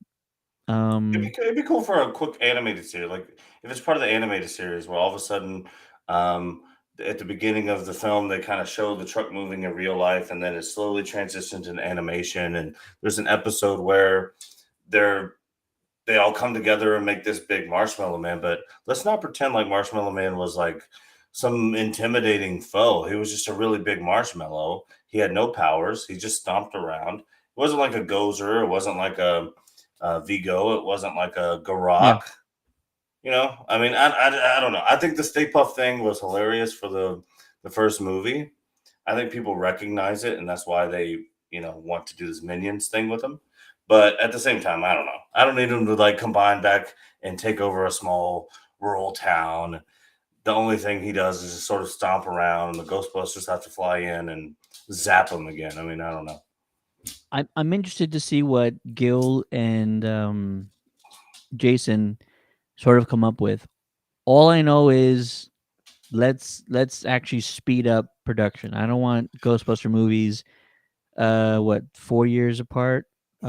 Um, It'd be cool for a quick animated series, like if it's part of the animated series where all of a sudden, um, at the beginning of the film, they kind of show the truck moving in real life, and then it slowly transitions into animation. And there's an episode where they're they all come together and make this big Marshmallow Man. But let's not pretend like Marshmallow Man was like some intimidating foe. He was just a really big marshmallow. He had no powers. He just stomped around. It wasn't like a Gozer. It wasn't like a Vigo. It wasn't like a yeah, Garak. I mean, I don't know. I think the Stay Puft thing was hilarious for the first movie. I think people recognize it, and that's why they want to do this Minions thing with them. But at the same time, I don't know. I don't need them to like combine back and take over a small rural town. The only thing he does is just sort of stomp around, and the Ghostbusters have to fly in and zap him again. I mean, I don't know. I'm interested to see what Gil and Jason sort of come up with. All I know is let's actually speed up production. I don't want Ghostbuster movies 4 years apart. I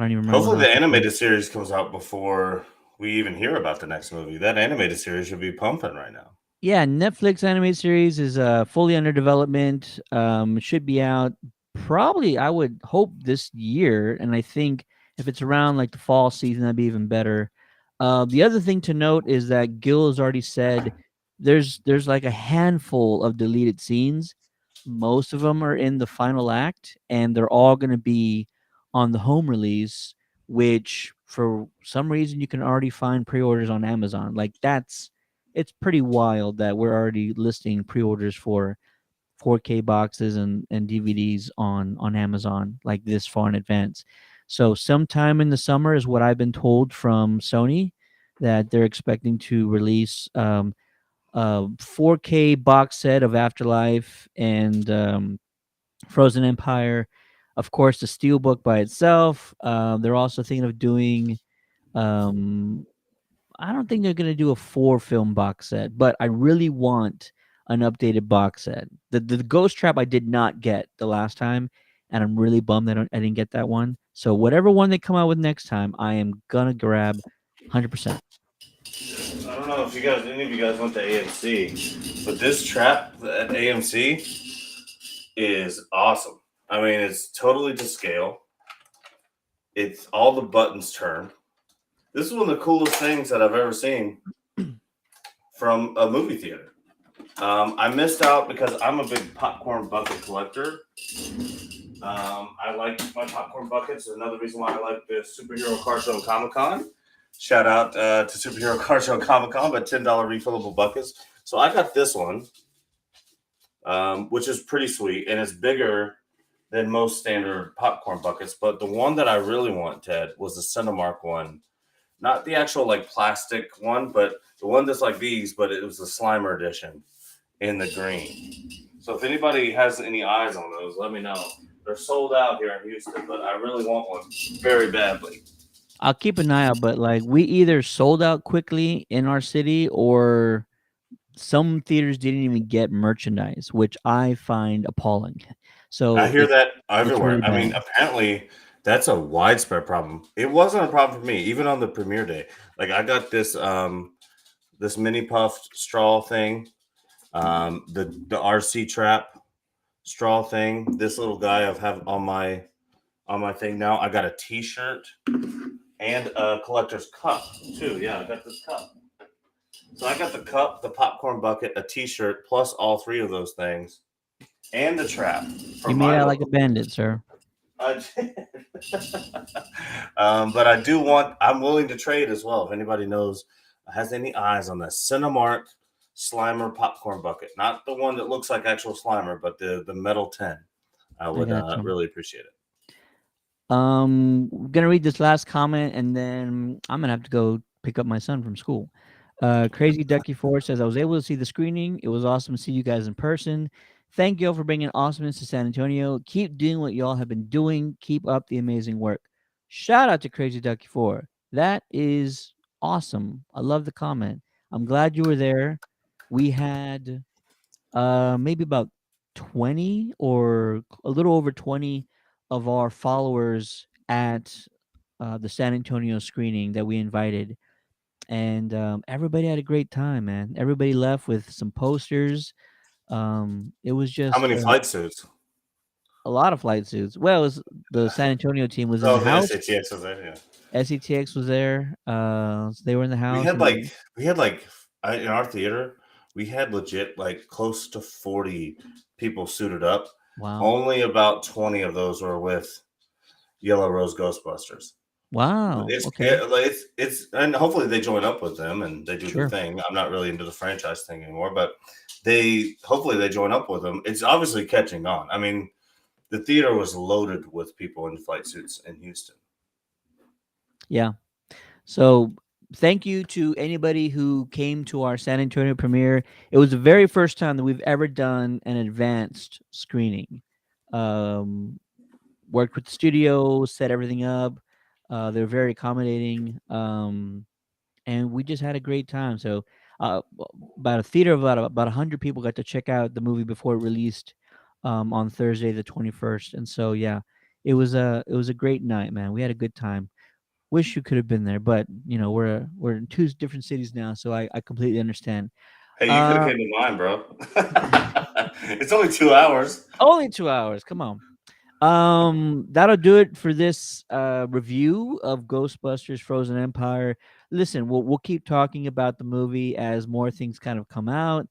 don't even remember when Hopefully, the the last one came out. animated series comes out before we even hear about the next movie. That animated series should be pumping right now. Yeah, Netflix animated series is fully under development. It should be out probably, I would hope, this year, and I think if it's around like the fall season, that'd be even better. The other thing to note is that Gil has already said there's like a handful of deleted scenes. Most of them are in the final act, and they're all going to be on the home release, which for some reason you can already find pre-orders on Amazon. Like it's pretty wild that we're already listing pre-orders for 4K boxes and DVDs on Amazon like this far in advance. So sometime in the summer is what I've been told from Sony, that they're expecting to release a 4K box set of Afterlife and Frozen Empire. Of course, the Steelbook by itself. They're also thinking of doing um, I don't think they're gonna do a 4 film box set, but I really want an updated box set. The Ghost Trap I did not get the last time, and I'm really bummed that I didn't get that one. So whatever one they come out with next time, I am gonna grab 100%. I don't know if any of you guys went to AMC, but this trap at AMC is awesome. I mean, it's totally to scale. It's all the buttons turn. This is one of the coolest things that I've ever seen from a movie theater. I missed out because I'm a big popcorn bucket collector. I like my popcorn buckets. Another reason why I like the Superhero Car Show and Comic Con. Shout out to Superhero Car Show and Comic Con, but $10 refillable buckets. So I got this one, which is pretty sweet, and it's bigger than most standard popcorn buckets. But the one that I really want, Ted, was the Cinemark one. Not the actual like plastic one, but the one that's like these, but it was the Slimer edition in the green. So if anybody has any eyes on those, let me know. They're sold out here in Houston, but I really want one very badly. I'll keep an eye out, but like we either sold out quickly in our city or some theaters didn't even get merchandise, which I find appalling. So I hear that it's everywhere. really I mean, bad. apparently that's a widespread problem. It wasn't a problem for me, even on the premiere day. Like I got this mini puffed straw thing, the RC trap straw thing. This little guy I've have on my thing now. I got a T-shirt and a collector's cup too. Yeah, I got this cup. So I got the cup, the popcorn bucket, a T-shirt, plus all three of those things, and the trap for You made my out like a local. bandit, sir. I did. But I do want. I'm willing to trade as well. If anybody knows, has any eyes on the Cinemark Slimer popcorn bucket, not the one that looks like actual Slimer, but the metal tin, I I would got you. really appreciate it. We're gonna read this last comment, and then I'm gonna have to go pick up my son from school. Crazy Ducky Four says, "I was able to see the screening. It was awesome to see you guys in person. Thank you all for bringing awesomeness to San Antonio. Keep doing what you all have been doing. Keep up the amazing work." Shout out to Crazy Ducky Four. That is awesome. I love the comment. I'm glad you were there. We had maybe about 20 or a little over 20 of our followers at the San Antonio screening that we invited. And everybody had a great time, man. Everybody left with some posters. It was How just many flight suits? a lot of flight suits. Well, the San Antonio team was in Oh, the the house. SATX was there. Yeah, SETX was there. So they were in the we house. had And in our theater, we had legit like close to 40 people suited up. wow. Only about 20 of those were with Yellow Rose Ghostbusters. Wow. Okay. It's and hopefully they join up with them and they do their Sure. thing. I'm not really into the franchise thing anymore, but hopefully they join up with them. It's obviously catching on. I mean, the theater was loaded with people in flight suits in Houston. Yeah. So thank you to anybody who came to our San Antonio premiere. It was the very first time that we've ever done an advanced screening. Um, Worked with the studio, set everything up. They're very accommodating, and we just had a great time. So, about a theater of about 100 people got to check out the movie before it released on Thursday the 21st. And so, yeah, it was a great night, man. We had a good time. Wish you could have been there, but we're in two different cities now, so I completely understand. Hey, you could have Uh, came to mine, bro. It's only 2 hours. Only 2 hours. Come on. That'll do it for this review of Ghostbusters Frozen Empire. Listen, we'll keep talking about the movie as more things kind of come out.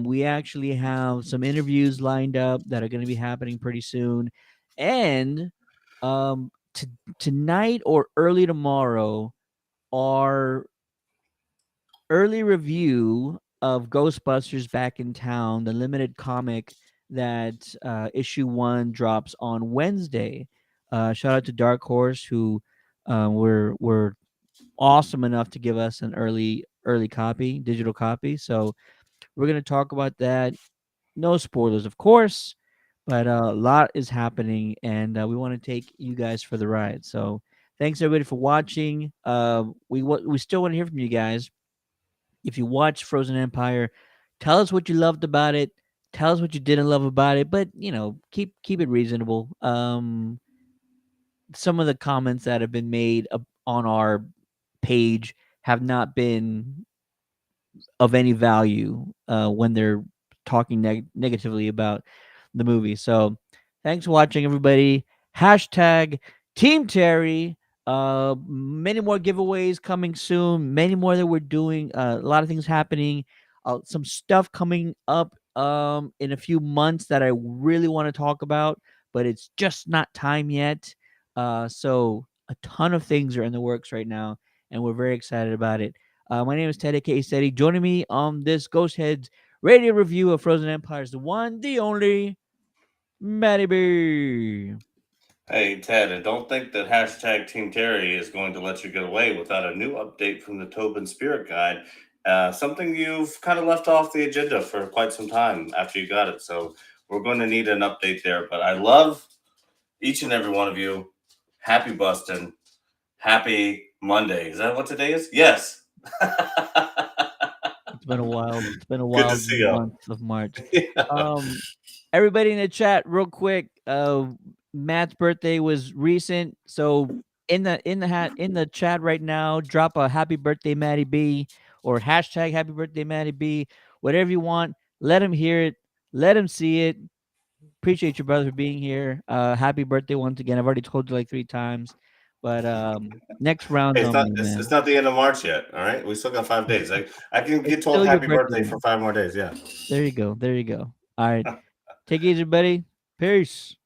We actually have some interviews lined up that are going to be happening pretty soon, and tonight or early tomorrow, our early review of Ghostbusters Back in Town, the limited comic that issue 1 drops on Wednesday. Shout out to Dark Horse who were awesome enough to give us an early copy, digital copy. So we're gonna talk about that. No spoilers, of course, but a lot is happening, and we want to take you guys for the ride. So thanks everybody for watching. We still want to hear from you guys. If you watch Frozen Empire, tell us what you loved about it. Tell us what you didn't love about it, but keep it reasonable. Some of the comments that have been made on our page have not been of any value when they're talking negatively about the movie. So thanks for watching, everybody. Hashtag Team Terry. Many more giveaways coming soon. Many more that we're doing. A lot of things happening. Some stuff coming up in a few months that I really want to talk about, but it's just not time yet. So a ton of things are in the works right now, and we're very excited about it. My name is Ted, aka Steady. Joining me on this Ghostheads radio review of Frozen Empire is the one, the only, Matty B. Hey, Ted, and don't think that hashtag Team Terry is going to let you get away without a new update from the Tobin Spirit Guide. Something you've kind of left off the agenda for quite some time after you got it. So we're going to need an update there. But I love each and every one of you. Happy busting. Happy Monday. Is that what today is? Yes. It's been a while. It's been a Good to wild see y'all. month of March. Yeah. Everybody in the chat, real quick. Matt's birthday was recent, so in the chat right now, drop a happy birthday, Matty B, or hashtag happy birthday, Matty B, whatever you want. Let him hear it. Let him see it. Appreciate your brother for being here. Happy birthday once again. I've already told you like 3 times, but next round's Hey, on me, it's man. not the end of March yet. All right, we still got 5 days. I can It's get still told your happy birthday birthday. for 5 more days. Yeah. There you go. There you go. All right. Take it easy, buddy. Peace.